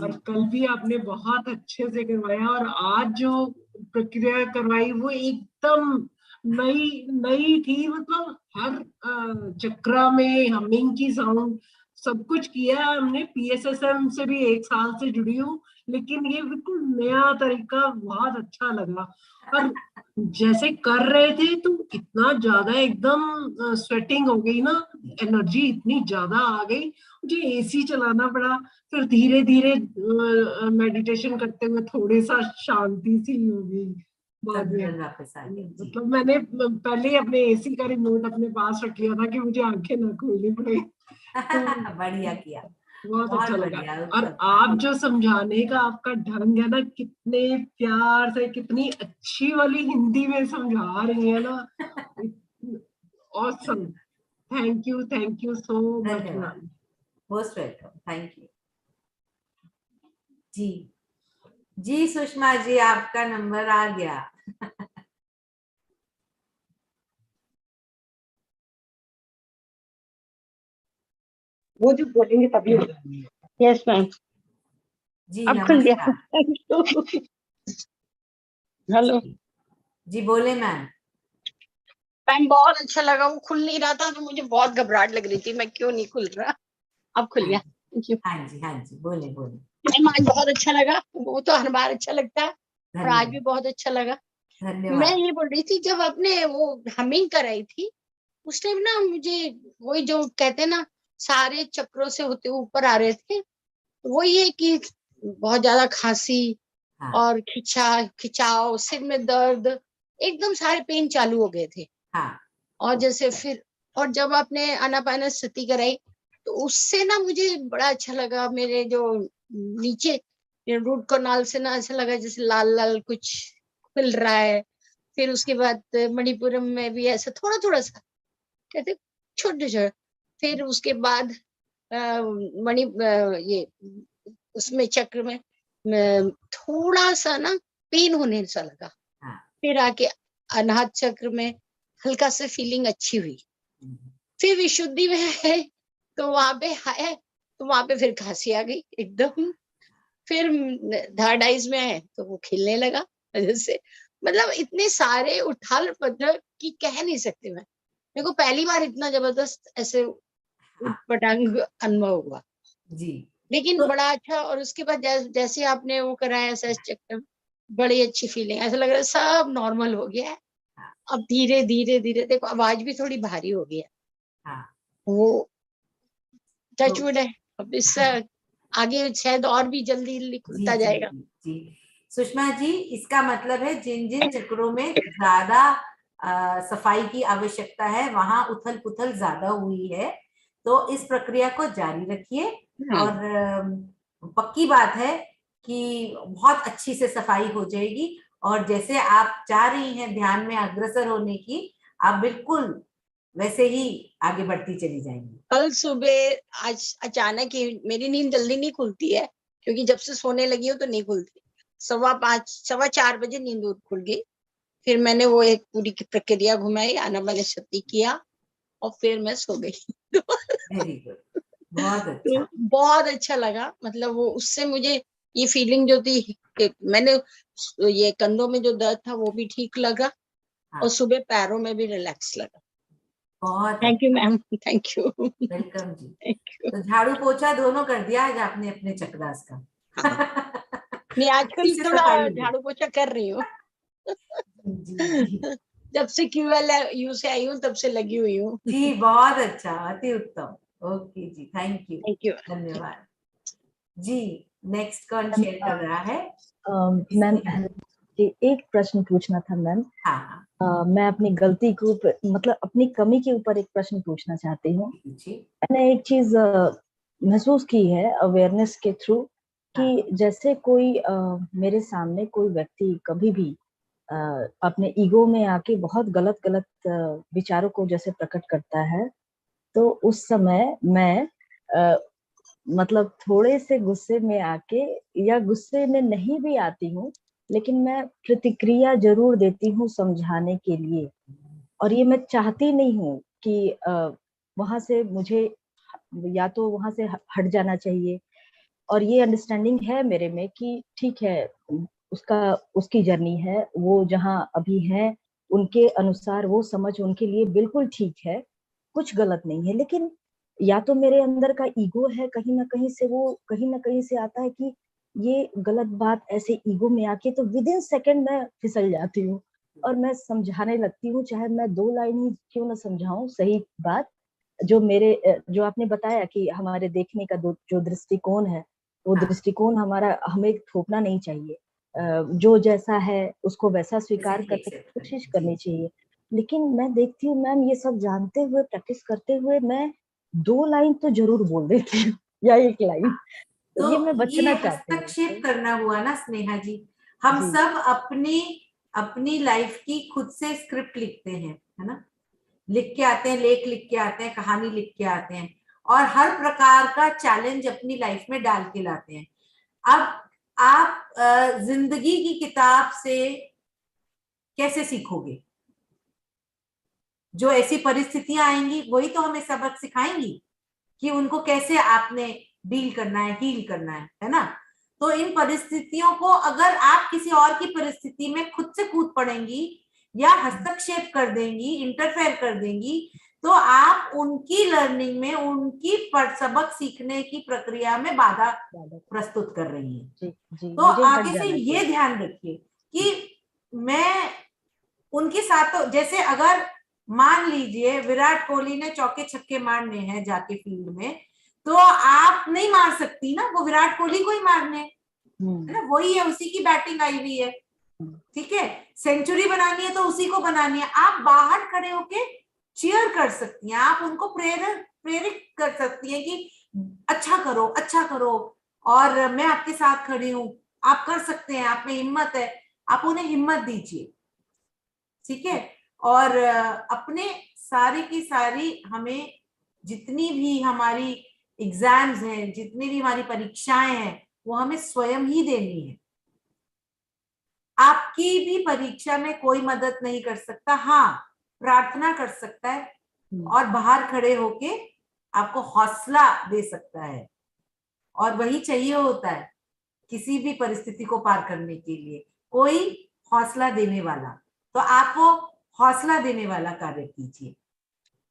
और कल भी आपने बहुत अच्छे से करवाया, और आज जो प्रक्रिया करवाई वो एकदम नई थी। मतलब हर चक्रा में हमिंग की साउंड, सब कुछ किया है हमने। PSSM से भी 1 साल से जुड़ी हूँ, लेकिन ये बिल्कुल नया तरीका बहुत अच्छा लगा। और जैसे कर रहे थे तो इतना ज्यादा एकदम स्वेटिंग हो गई ना, एनर्जी इतनी ज्यादा आ गई, मुझे AC चलाना पड़ा। फिर धीरे धीरे मेडिटेशन करते हुए थोड़ी सा शांति सी हो गई बाद में। वापस आ गए। मतलब मैंने पहले ही अपने AC का रिमोट अपने पास रख लिया था कि मुझे आंखें ना खोलनी पड़े। तो बढ़िया किया, बहुत अच्छा लगा। बढ़िया। और आप जो समझाने का आपका ढंग है ना, कितने प्यार से, कितनी अच्छी वाली हिंदी में समझा रही है ना, awesome. Thank you so much धन्यवाद, ma'am. Most welcome, thank you ji. जी सुषमा जी, आपका नंबर आ गया। वो जो बोलेंगे तभी। यस मैम, जी अब खुल गया। नमस्कार। हेलो जी बोले मैम। मैम, बहुत अच्छा लगा। वो खुल नहीं रहा था तो मुझे बहुत घबराहट लग रही थी, मैं क्यों नहीं खुल रहा। अब खुल गया। थैंक यू हाँ जी, हाँ जी, बोले बोले। मैम। आज बहुत अच्छा लगा, वो तो हर बार अच्छा लगता है, और आज भी धन्यवाद, बहुत अच्छा लगा। मैं धन्यवाद। ये बोल रही थी, जब आपने वो हमिंग कराई थी उस टाइम ना, मुझे वही जो कहते हैं ना, सारे चक्रों से होते ऊपर आ रहे थे। वो ये कि बहुत ज्यादा खांसी हाँ और खिंचाव, सिर में दर्द, एकदम सारे पेन चालू हो गए थे। हाँ और जैसे फिर, और जब आपने आनापानसति कराई तो उससे ना मुझे बड़ा अच्छा लगा। मेरे जो नीचे रूट कनाल से ना ऐसा लगा जैसे लाल लाल कुछ खुल रहा है। फिर उसके बाद मणिपुरम में भी ऐसा थोड़ा थोड़ा सा, कहते छोटे छोटे। फिर उसके बाद ये उसमें चक्र में थोड़ा सा ना पेन होने सा लगा। हाँ। फिर आके अनाहत चक्र में हल्का सा फीलिंग अच्छी हुई। फिर विशुद्धि में है तो वहां पे है, तो वहां पे फिर खांसी आ गई एकदम। फिर थर्ड आइज में है तो वो खिलने लगा जैसे। मतलब इतने सारे उठाल पटल की कह नहीं सकती मैं। मेरे को पहली बार इतना जबरदस्त ऐसे उटपटांग अनुभव हुआ। जी। लेकिन तो बड़ा अच्छा। और उसके बाद जैसे आपने वो कराया SS चक्कर, बड़ी अच्छी फीलिंग, ऐसा लग रहा है सब नॉर्मल हो गया है। अब धीरे धीरे धीरे देखो आवाज भी थोड़ी भारी हो गई है। हाँ वो तो टचवुड है। अब इससे आगे शायद और भी जल्दी जी खुलता जी जाएगा। जी सुषमा जी, इसका मतलब है जिन जिन चक्रों में ज्यादा सफाई की आवश्यकता है वहां उथल पुथल ज्यादा हुई है, तो इस प्रक्रिया को जारी रखिए। और पक्की बात है कि बहुत अच्छी से सफाई हो जाएगी। और जैसे आप चाह रही हैं ध्यान में अग्रसर होने की, आप बिल्कुल वैसे ही आगे बढ़ती चली जाएंगी। कल सुबह आज अचानक ही मेरी नींद जल्दी नहीं खुलती है, क्योंकि जब से सोने लगी हूँ तो नहीं खुलती। 4:15 बजे नींद खुल गई। फिर मैंने वो एक पूरी की प्रक्रिया घुमाई, आनापानसति किया, और फिर मैं सो गई। वेरी गुड, बहुत अच्छा। तो बहुत अच्छा लगा, मतलब वो उससे मुझे ये फीलिंग जो थी कि मैंने ये कंधों में जो दर्द था वो भी ठीक लगा, हाँ, और सुबह पैरों में भी रिलैक्स लगा। बहुत thank you ma'am, thank you. Welcome जी। Thank you. तो झाड़ू पोछा दोनों कर दिया आज आपने अपने चक्रास का। नहीं, आजकल अच्छे से थोड़ा सफाई हुई। झाड़ू पोछा कर रही हूँ। जी जी जब से QLU से आई हूँ तब से लगी हुई हूँ। जी, बहुत अच्छा, अति उत्तम। ओके जी, थैंक यू, थैंक यू। धन्यवाद जी। नेक्स्ट कौन शेयर कर रहा है? मैम एक प्रश्न पूछना था मैम। हाँ हाँ, मैं अपनी गलती के ऊपर, मतलब अपनी कमी के ऊपर एक प्रश्न पूछना चाहती हूँ। पूछिए। मैंने एक चीज महसूस की है अवेयरनेस के थ्रू कि जैसे कोई मेरे सामने कोई व्यक्ति कभी भी अपने ईगो में आके बहुत गलत गलत विचारों को जैसे प्रकट करता है, तो उस समय मैं मतलब थोड़े से गुस्से में आके, या गुस्से में नहीं भी आती हूँ, लेकिन मैं प्रतिक्रिया जरूर देती हूँ समझाने के लिए। और ये मैं चाहती नहीं हूँ कि वहां से मुझे, या तो वहां से हट जाना चाहिए। और ये अंडरस्टैंडिंग है मेरे में कि ठीक है, उसका उसकी जर्नी है, वो जहाँ अभी है उनके अनुसार वो समझ उनके लिए बिल्कुल ठीक है, कुछ गलत नहीं है। लेकिन या तो मेरे अंदर का ईगो है, कहीं ना कहीं से वो कहीं ना कहीं से आता है कि ये गलत बात ऐसे ईगो में आके तो विद इन सेकेंड मैं फिसल जाती हूँ और मैं समझाने लगती हूँ, चाहे मैं 2 लाइन ही क्यों ना समझाऊं सही बात। जो आपने बताया कि हमारे देखने का जो दृष्टिकोण है, वो दृष्टिकोण हमारा हमें थोपना नहीं चाहिए। जो जैसा है उसको वैसा स्वीकार करने की कोशिश करनी चाहिए। लेकिन मैं देखती हूँ मैम, ये सब जानते हुए, प्रैक्टिस करते हुए मैं 2 लाइन तो जरूर बोल देती हूँ या 1 लाइन। तो ये मैं ये बचना चाहती हूँ। हस्तक्षेप करना हुआ ना स्नेहा जी। हम जी सब अपनी अपनी लाइफ की खुद से स्क्रिप्ट लिखते हैं, है ना? लिख के आते हैं, लेख लिख के आते हैं, कहानी लिख के आते हैं, और हर प्रकार का चैलेंज अपनी लाइफ में डाल के लाते हैं। अब आप जिंदगी की किताब से कैसे सीखोगे? जो ऐसी परिस्थितियां आएंगी वही तो हमें सबक सिखाएंगी कि उनको कैसे आपने डील करना है, हील करना है ना? तो इन परिस्थितियों को अगर आप किसी और की परिस्थिति में खुद से कूद पड़ेंगी या हस्तक्षेप कर देंगी, इंटरफेयर कर देंगी, तो आप उनकी लर्निंग में, उनकी सबक सीखने की प्रक्रिया में बाधा प्रस्तुत कर रही हैं। जी जी, तो मुझे हट आगे से जाना ये चाहिए। ध्यान रखिए कि मैं उनके साथ, तो जैसे अगर मान लीजिए विराट कोहली ने चौके छक्के मारने हैं जाके फील्ड में, तो आप नहीं मार सकती ना, वो विराट कोहली को ही मारने, है ना? वही है, उसी की बैटिंग आई हुई है, ठीक है? सेंचुरी बनानी है तो उसी को बनानी है। आप बाहर खड़े होके चीयर कर सकती हैं, आप उनको प्रेरित कर सकती हैं कि अच्छा करो, अच्छा करो, और मैं आपके साथ खड़ी हूं, आप कर सकते हैं, आप में हिम्मत है। आप उन्हें हिम्मत दीजिए, ठीक है? और अपने सारी की सारी, हमें जितनी भी हमारी एग्जाम्स हैं, जितनी भी हमारी परीक्षाएं हैं, वो हमें स्वयं ही देनी है। आपकी भी परीक्षा में कोई मदद नहीं कर सकता, हाँ प्रार्थना कर सकता है और बाहर खड़े होके आपको हौसला दे सकता है, और वही चाहिए होता है किसी भी परिस्थिति को पार करने के लिए, कोई हौसला देने वाला। तो आप वो हौसला देने वाला कार्य कीजिए।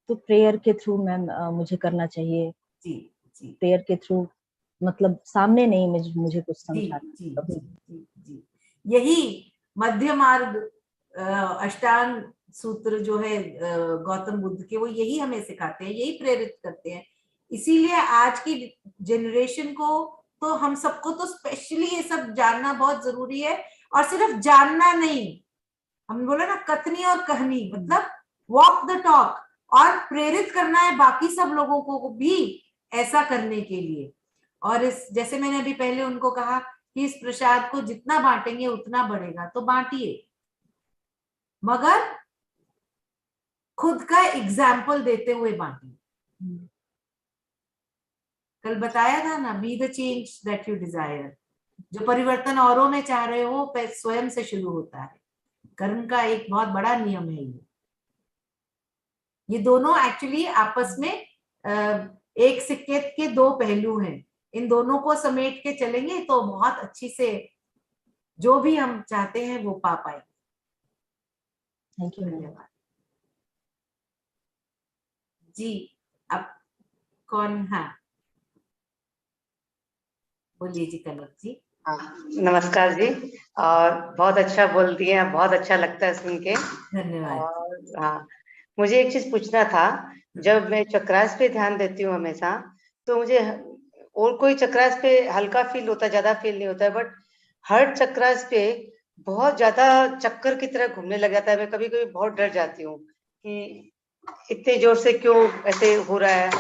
तो प्रेयर के थ्रू मैम मुझे करना चाहिए। जी जी प्रेयर के थ्रू, मतलब सामने नहीं, मुझे कुछ जी समझाना जी कभी। जी जी, यही मध्य मार्ग, अष्टांग सूत्र जो है गौतम बुद्ध के, वो यही हमें सिखाते हैं, यही प्रेरित करते हैं। इसीलिए आज की जनरेशन को, तो हम सबको तो स्पेशली ये सब जानना बहुत जरूरी है। और सिर्फ जानना नहीं, हम बोला ना कथनी और कहनी, मतलब वॉक द टॉक, और प्रेरित करना है बाकी सब लोगों को भी ऐसा करने के लिए। और इस, जैसे मैंने अभी पहले उनको कहा कि इस प्रसाद को जितना बांटेंगे उतना बढ़ेगा, तो बांटिए, मगर खुद का एग्जाम्पल देते हुए बांटिए। कल बताया था ना, be the change that you desire. जो परिवर्तन औरों में चाह रहे हो, स्वयं से शुरू होता है। कर्म का एक बहुत बड़ा नियम है ये। ये दोनों एक्चुअली आपस में एक सिक्के के दो पहलू हैं। इन दोनों को समेट के चलेंगे तो बहुत अच्छी से जो भी हम चाहते हैं वो पा पाएंगे। Thank you. धन्यवाद जी। अब कौन? हाँ बोलिए जी कनक जी। हाँ, नमस्कार जी। और बहुत अच्छा बोलती हैं, बहुत अच्छा लगता है सुन के। धन्यवाद। और हाँ, मुझे एक चीज पूछना था। जब मैं चक्रास पे ध्यान देती हूँ हमेशा, तो मुझे और कोई चक्रास पे हल्का फील होता है, ज्यादा फील नहीं होता है, बट हर चक्रास पे बहुत ज्यादा चक्कर की तरह घूमने लग जाता है। मैं कभी कभी बहुत डर जाती हूँ कि इतने जोर से क्यों ऐसे हो रहा है।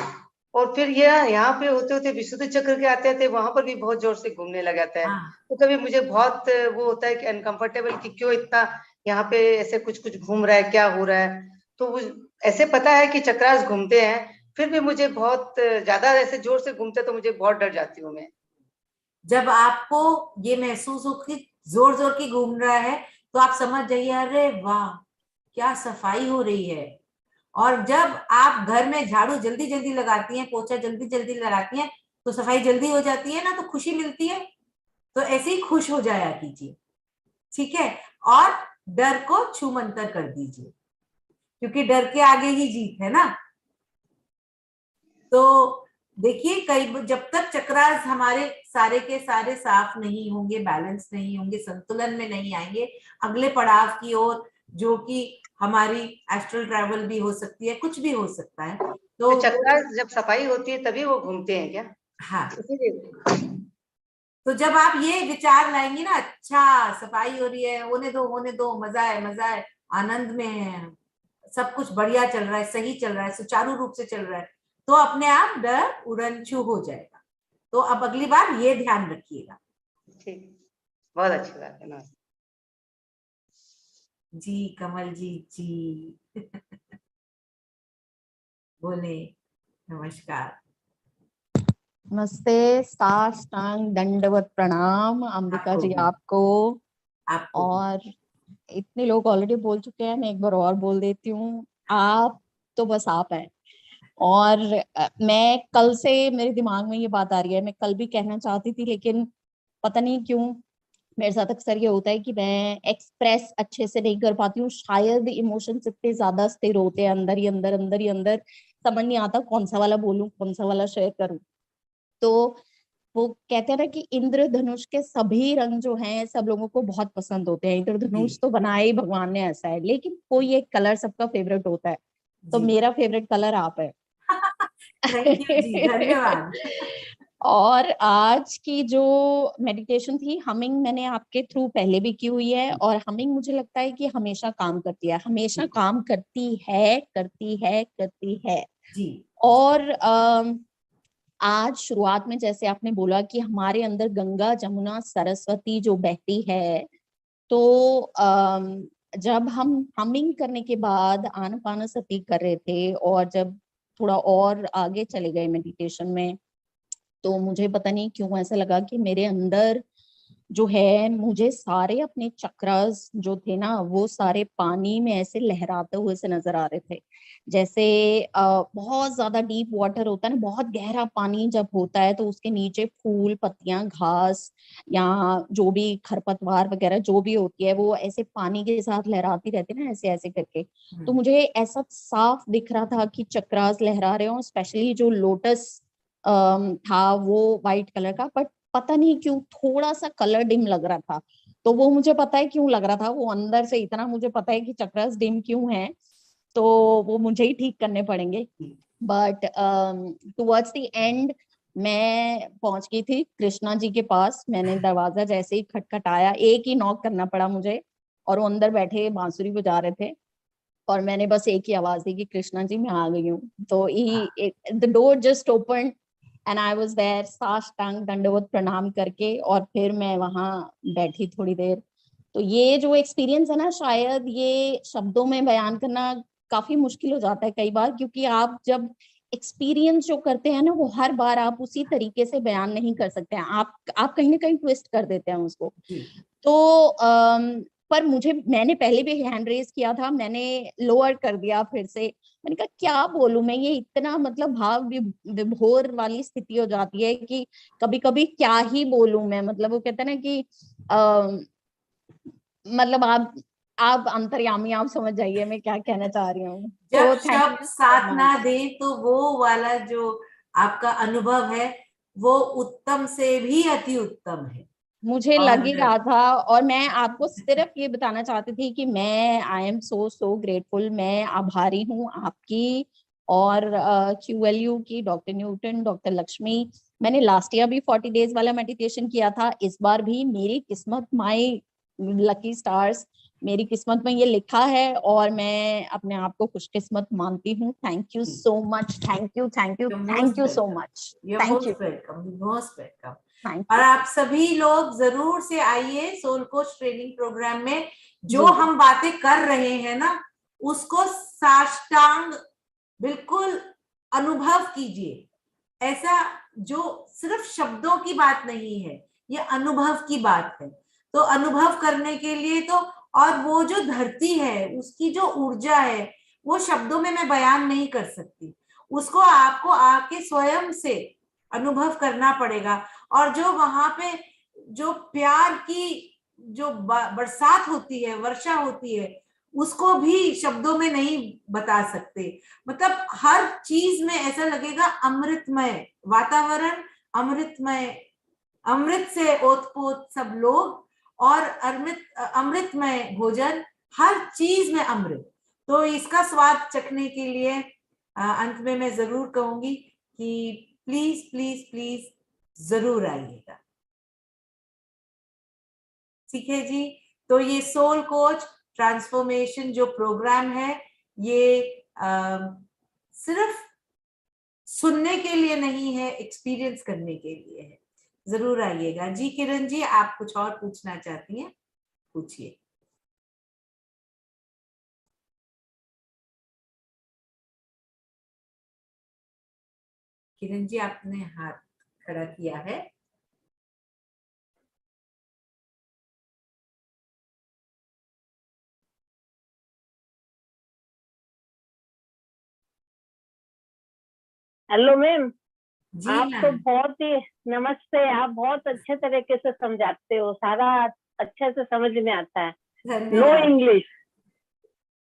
और फिर ये यहाँ पे होते होते विशुद्ध चक्र के आते थे, वहां पर भी बहुत जोर से घूमने लग जाता है। हाँ। तो कभी मुझे बहुत वो होता है कि अनकंफर्टेबल, कि क्यों इतना यहाँ पे ऐसे कुछ कुछ घूम रहा है, क्या हो रहा है। तो वो ऐसे पता है कि चक्रास घूमते हैं, फिर भी मुझे बहुत ज्यादा ऐसे जोर से घूमते तो मुझे बहुत डर जाती हूँ मैं। जब आपको ये महसूस हो कि जोर जोर की घूम रहा है तो आप समझ जाइए अरे वाह क्या सफाई हो रही है। और जब आप घर में झाड़ू जल्दी जल्दी लगाती हैं, पोछा जल्दी जल्दी लगाती हैं, तो सफाई जल्दी हो जाती है ना, तो खुशी मिलती है। तो ऐसे ही खुश हो जाया कीजिए, ठीक है। और डर को छूमंतर कर दीजिए, क्योंकि डर के आगे ही जीत है ना। तो देखिए कई जब तक चक्रास हमारे सारे के सारे साफ नहीं होंगे, बैलेंस नहीं होंगे, संतुलन में नहीं आएंगे अगले पड़ाव की ओर, जो कि हमारी एस्ट्रल ट्रैवल भी हो सकती है, कुछ भी हो सकता है। तो चक्रास जब सफाई होती है तभी वो घूमते हैं क्या? हाँ। इसीलिए तो जब आप ये विचार लाएंगे ना, अच्छा सफाई हो रही है, होने दो, मजा है, आनंद में है, सब कुछ बढ़िया चल रहा है, सही चल रहा है, सुचारू रूप से चल रहा है, तो अपने आप डर उड़नछू हो जाएगा। तो अब अगली बार ये ध्यान रखिएगा। ठीक, बहुत अच्छी बात है। नमस्ते जी कमल जी बोले नमस्कार। नमस्ते, साष्टांग दंडवत प्रणाम अंबिका जी आपको। और इतने लोग ऑलरेडी बोल चुके हैं, मैं एक बार और बोल देती हूँ, आप तो बस आप हैं। और मैं कल से मेरे दिमाग में ये बात आ रही है, मैं कल भी कहना चाहती थी लेकिन पता नहीं क्यों मेरे साथ अक्सर ये होता है कि मैं एक्सप्रेस अच्छे से नहीं कर पाती हूँ। शायद इमोशंस इतने ज्यादा स्थिर होते हैं अंदर ही अंदर, समझ नहीं आता कौन सा वाला बोलूं, कौन सा वाला शेयर करूं। तो वो कहते हैं ना कि इंद्रधनुष के सभी रंग जो हैं सब लोगों को बहुत पसंद होते हैं। इंद्रधनुष तो बनाया ही भगवान ने ऐसा है, लेकिन कोई एक कलर सबका फेवरेट होता है। तो मेरा फेवरेट कलर आप है। थैंक यू जी, धन्यवाद। और आज की जो मेडिटेशन थी, हमिंग मैंने आपके थ्रू पहले भी की हुई है, और हमिंग मुझे लगता है कि हमेशा काम करती है, हमेशा काम करती है जी। और आज शुरुआत में जैसे आपने बोला कि हमारे अंदर गंगा जमुना सरस्वती जो बहती है, तो जब हम हमिंग करने के बाद आनापानसती कर रहे थे और जब थोड़ा और आगे चले गए मेडिटेशन में, तो मुझे पता नहीं क्यों ऐसा लगा कि मेरे अंदर जो है, मुझे सारे अपने चक्रास जो थे ना वो सारे पानी में ऐसे लहराते हुए से नजर आ रहे थे। जैसे बहुत ज्यादा डीप वाटर होता है ना, बहुत गहरा पानी जब होता है तो उसके नीचे फूल पत्तियां घास या जो भी खरपतवार वगैरह जो भी होती है वो ऐसे पानी के साथ लहराती रहती है ना, ऐसे ऐसे करके। तो मुझे ऐसा साफ दिख रहा था कि चक्रास लहरा रहे हो, स्पेशली जो लोटस था वो वाइट कलर का, बट पता नहीं क्यों थोड़ा सा कलर डिम लग रहा था। तो वो मुझे पता है क्यों लग रहा था, वो अंदर से इतना मुझे पता है कि चक्रास डिम क्यों है, तो वो मुझे ही ठीक करने पड़ेंगे। बट टुवर्ड्स द एंड मैं पहुंच गई थी कृष्णा जी के पास। मैंने दरवाजा जैसे ही खटखटाया, एक ही नॉक करना पड़ा मुझे, और वो अंदर बैठे बांसुरी बजा रहे थे, और मैंने बस एक ही आवाज दी कि कृष्णा जी मैं आ गई हूँ। तो the door just open and I was there, साष्टांग दंडवत प्रणाम करके, और फिर मैं वहां बैठी थोड़ी देर। तो ये जो एक्सपीरियंस है ना, शायद ये शब्दों में बयान करना काफी मुश्किल हो जाता है कई बार, क्योंकि आप जब एक्सपीरियंस जो करते हैं ना वो हर बार आप उसी तरीके से बयान नहीं कर सकते हैं, आप कहीं ना कहीं ट्विस्ट कर देते हैं उसको। तो पर मैंने पहले भी हैंड रेज किया था, मैंने लोअर कर दिया फिर से, मैंने कहा क्या बोलूं मैं, ये इतना मतलब भाव विभोर वाली स्थिति हो जाती है कि कभी कभी क्या ही बोलूं मैं। मतलब वो कहते हैं ना कि मतलब आप अंतर्यामी, आप समझ जाइए मैं क्या कहना चाह रही हूँ। जब तो शब्द साथ ना दे तो वो वाला जो आपका अनुभव है वो उत्तम से भी अति उत्तम है। मुझे लग ही रहा था, और मैं आपको सिर्फ ये बताना चाहती थी कि मैं आई एम सो ग्रेटफुल, मैं आभारी हूँ आपकी और QLU की, डॉक्टर न्यूटन, डॉक्टर लक्ष्मी। मैंने लास्ट ईयर भी 40 डेज वाला मेडिटेशन किया था, इस बार भी मेरी किस्मत, माय लकी स्टार्स, मेरी किस्मत में ये लिखा है और मैं अपने आप को खुशकिस्मत मानती हूँ। Thank you so much, thank you thank you thank you so much, thank you, most welcome. और आप सभी लोग जरूर से आइए सोल कोच ट्रेनिंग प्रोग्राम में। जो हम बातें कर रहे हैं ना उसको साष्टांग बिल्कुल अनुभव कीजिए। ऐसा जो सिर्फ शब्दों की बात नहीं है, ये अनुभव की बात है। तो अनुभव करने के लिए तो, और वो जो धरती है उसकी जो ऊर्जा है वो शब्दों में मैं बयान नहीं कर सकती, उसको आपको आके स्वयं से अनुभव करना पड़ेगा। और जो वहां पे जो प्यार की जो बरसात होती है, वर्षा होती है, उसको भी शब्दों में नहीं बता सकते। मतलब हर चीज में ऐसा लगेगा अमृतमय वातावरण, अमृतमय, अमृत से ओतपोत सब लोग, और अमृतमय भोजन, हर चीज में अमृत। तो इसका स्वाद चखने के लिए अंत में मैं जरूर कहूंगी कि प्लीज प्लीज प्लीज जरूर आइएगा। ठीक है जी। तो ये सोल कोच ट्रांसफॉर्मेशन जो प्रोग्राम है ये सिर्फ सुनने के लिए नहीं है, एक्सपीरियंस करने के लिए है। जरूर आइएगा जी। किरण जी, आप कुछ और पूछना चाहती हैं, पूछिए। किरण जी, आपने हाथ खड़ा किया है। हेलो मैम, जी आप तो बहुत ही, नमस्ते, आप बहुत अच्छे तरीके से समझाते हो, सारा अच्छे से समझ में आता है। नो इंग्लिश,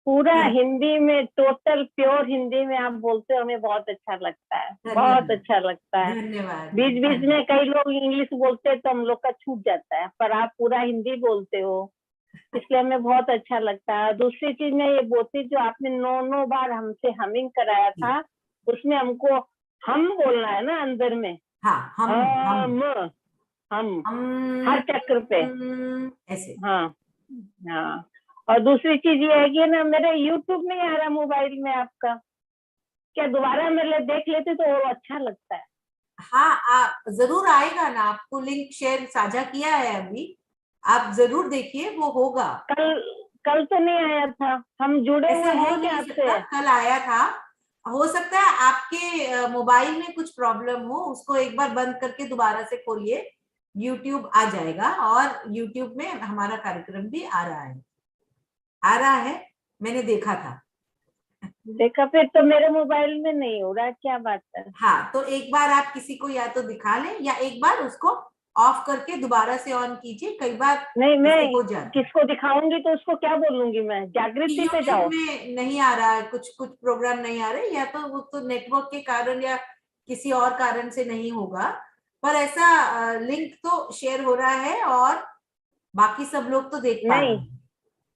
पूरा हिंदी में, टोटल प्योर हिंदी में आप बोलते हो, हमें बहुत अच्छा लगता है, बहुत अच्छा लगता है। धन्यवाद। बीच बीच में कई लोग इंग्लिश बोलते हैं तो हम लोग का छूट जाता है, पर आप पूरा हिंदी बोलते हो, इसलिए हमें बहुत अच्छा लगता है। दूसरी चीज मैं ये बोलती, जो आपने 9 बार हमसे हमिंग कराया था, उसमें हमको हम बोलना है ना अंदर में। हाँ, हम हर चक्र पे ऐसे। हाँ हाँ। और दूसरी चीज ये है कि ना, मेरे YouTube नहीं आ रहा मोबाइल में आपका, क्या दोबारा मेरे देख लेते तो वो अच्छा लगता है। हाँ, आप जरूर आएगा ना, आपको लिंक शेयर साझा किया है अभी, आप जरूर देखिए, वो होगा। कल तो नहीं आया था, हम जुड़े हुए हैं क्या आपसे? कल आया था। हो सकता है आपके मोबाइल में कुछ प्रॉब्लम हो, उसको एक बार बंद करके दोबारा से खोलिए, YouTube आ जाएगा। और YouTube में हमारा कार्यक्रम भी आ रहा है, मैंने देखा था। देखा, फिर तो मेरे मोबाइल में नहीं हो रहा, क्या बात है। हाँ, तो एक बार आप किसी को या तो दिखा लें, या एक बार उसको ऑफ करके दोबारा से ऑन कीजिए, कई बार नहीं, मैं किसको दिखाऊंगी तो उसको क्या बोलूंगी मैं? जागृति पे जाओ। में नहीं आ रहा है, कुछ प्रोग्राम नहीं आ रहे, या तो वो तो नेटवर्क के कारण या किसी और कारण से नहीं होगा, पर ऐसा लिंक तो शेयर हो रहा है और बाकी सब लोग तो देख पा रहे हैं।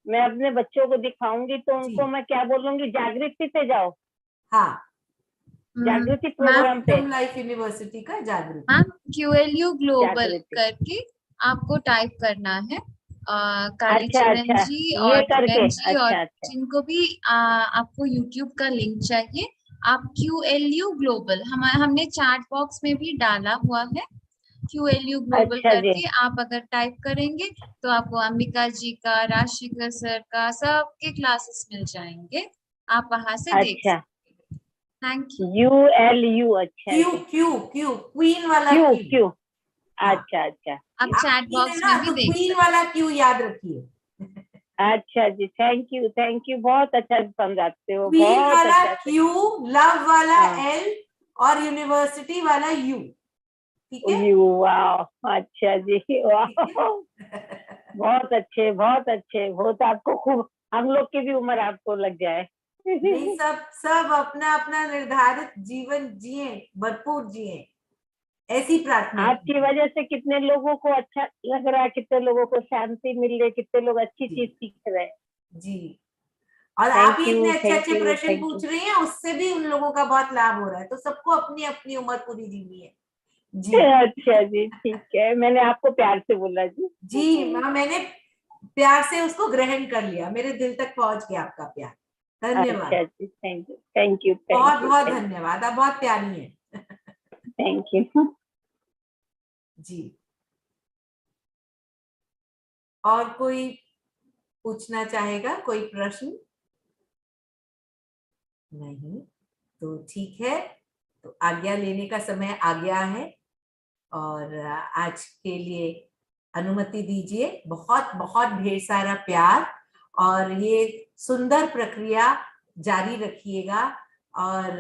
मैं अपने बच्चों को दिखाऊंगी तो उनको मैं क्या बोलूंगी? जागृति पे जाओ। हाँ, जागृति प्रोग्राम पे, लाइफ यूनिवर्सिटी का जागृति। मैम QLU ग्लोबल करके आपको टाइप करना है। कालीचरण जी और किरण जी, और जिनको भी आपको YouTube का लिंक चाहिए, आप QLU ग्लोबल, हमने चैट बॉक्स में भी डाला हुआ है, QLU ग्लोबल करके आप अगर टाइप करेंगे तो आपको अंबिका जी का, राजशेखर सर का, सबके क्लासेस मिल जाएंगे, आप वहां से देख सकते हैं। Thank you. ULU, अच्छा, क्यू क्वीन वाला क्यू। अच्छा, आप चैट बॉक्स में भी देख क्वीन वाला क्यू याद रखिए। अच्छा जी, थैंक यू, बहुत अच्छा समझाते हो, क्वीन बहुत वाला अच्छा। क्यू, लव वाला एल और यूनिवर्सिटी वाला यू, ठीक है? यू, वाह, अच्छा जी, वाह, बहुत अच्छे, बहुत अच्छे। बहुत आपको खूब, हम लोग की भी उम्र आपको लग जाए। नहीं, सब अपना अपना निर्धारित जीवन जिए, भरपूर जिए, ऐसी प्रार्थना। आपकी वजह से कितने लोगों को अच्छा लग रहा है, कितने लोगों को शांति मिल रही, कितने लोग अच्छी चीज सीख रहे हैं जी। और आप ही इतने अच्छे अच्छे प्रश्न पूछ रही हैं, उससे भी उन लोगों का बहुत लाभ हो रहा है। तो सबको अपनी अपनी उम्र पूरी जीनी है जी। अच्छा जी, ठीक है, मैंने आपको प्यार से बोला जी। जी मैंने प्यार से उसको ग्रहण कर लिया, मेरे दिल तक पहुंच गया आपका प्यार। धन्यवाद। अच्छा जी, थैंक यू, बहुत बहुत धन्यवाद, आप बहुत प्यारी हैं। थैंक यू जी। और कोई पूछना चाहेगा, कोई प्रश्न? नहीं, तो ठीक है, तो आज्ञा लेने का समय आ गया है और आज के लिए अनुमति दीजिए। बहुत बहुत ढेर सारा प्यार और ये सुंदर प्रक्रिया जारी रखिएगा और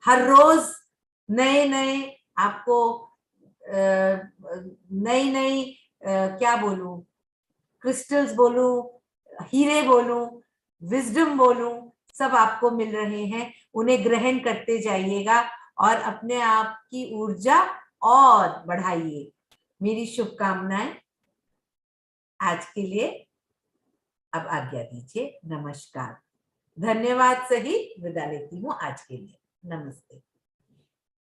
हर रोज नए नए आपको नई नई क्या बोलूं, क्रिस्टल्स बोलूं, हीरे बोलूं, विजडम बोलूं, सब आपको मिल रहे हैं। उन्हें ग्रहण करते जाइएगा और अपने आप की ऊर्जा और बढ़ाइए। मेरी शुभकामनाएं। आज के लिए अब आज्ञा दीजिए। नमस्कार, धन्यवाद सहित विदा लेती हूँ आज के लिए। नमस्ते।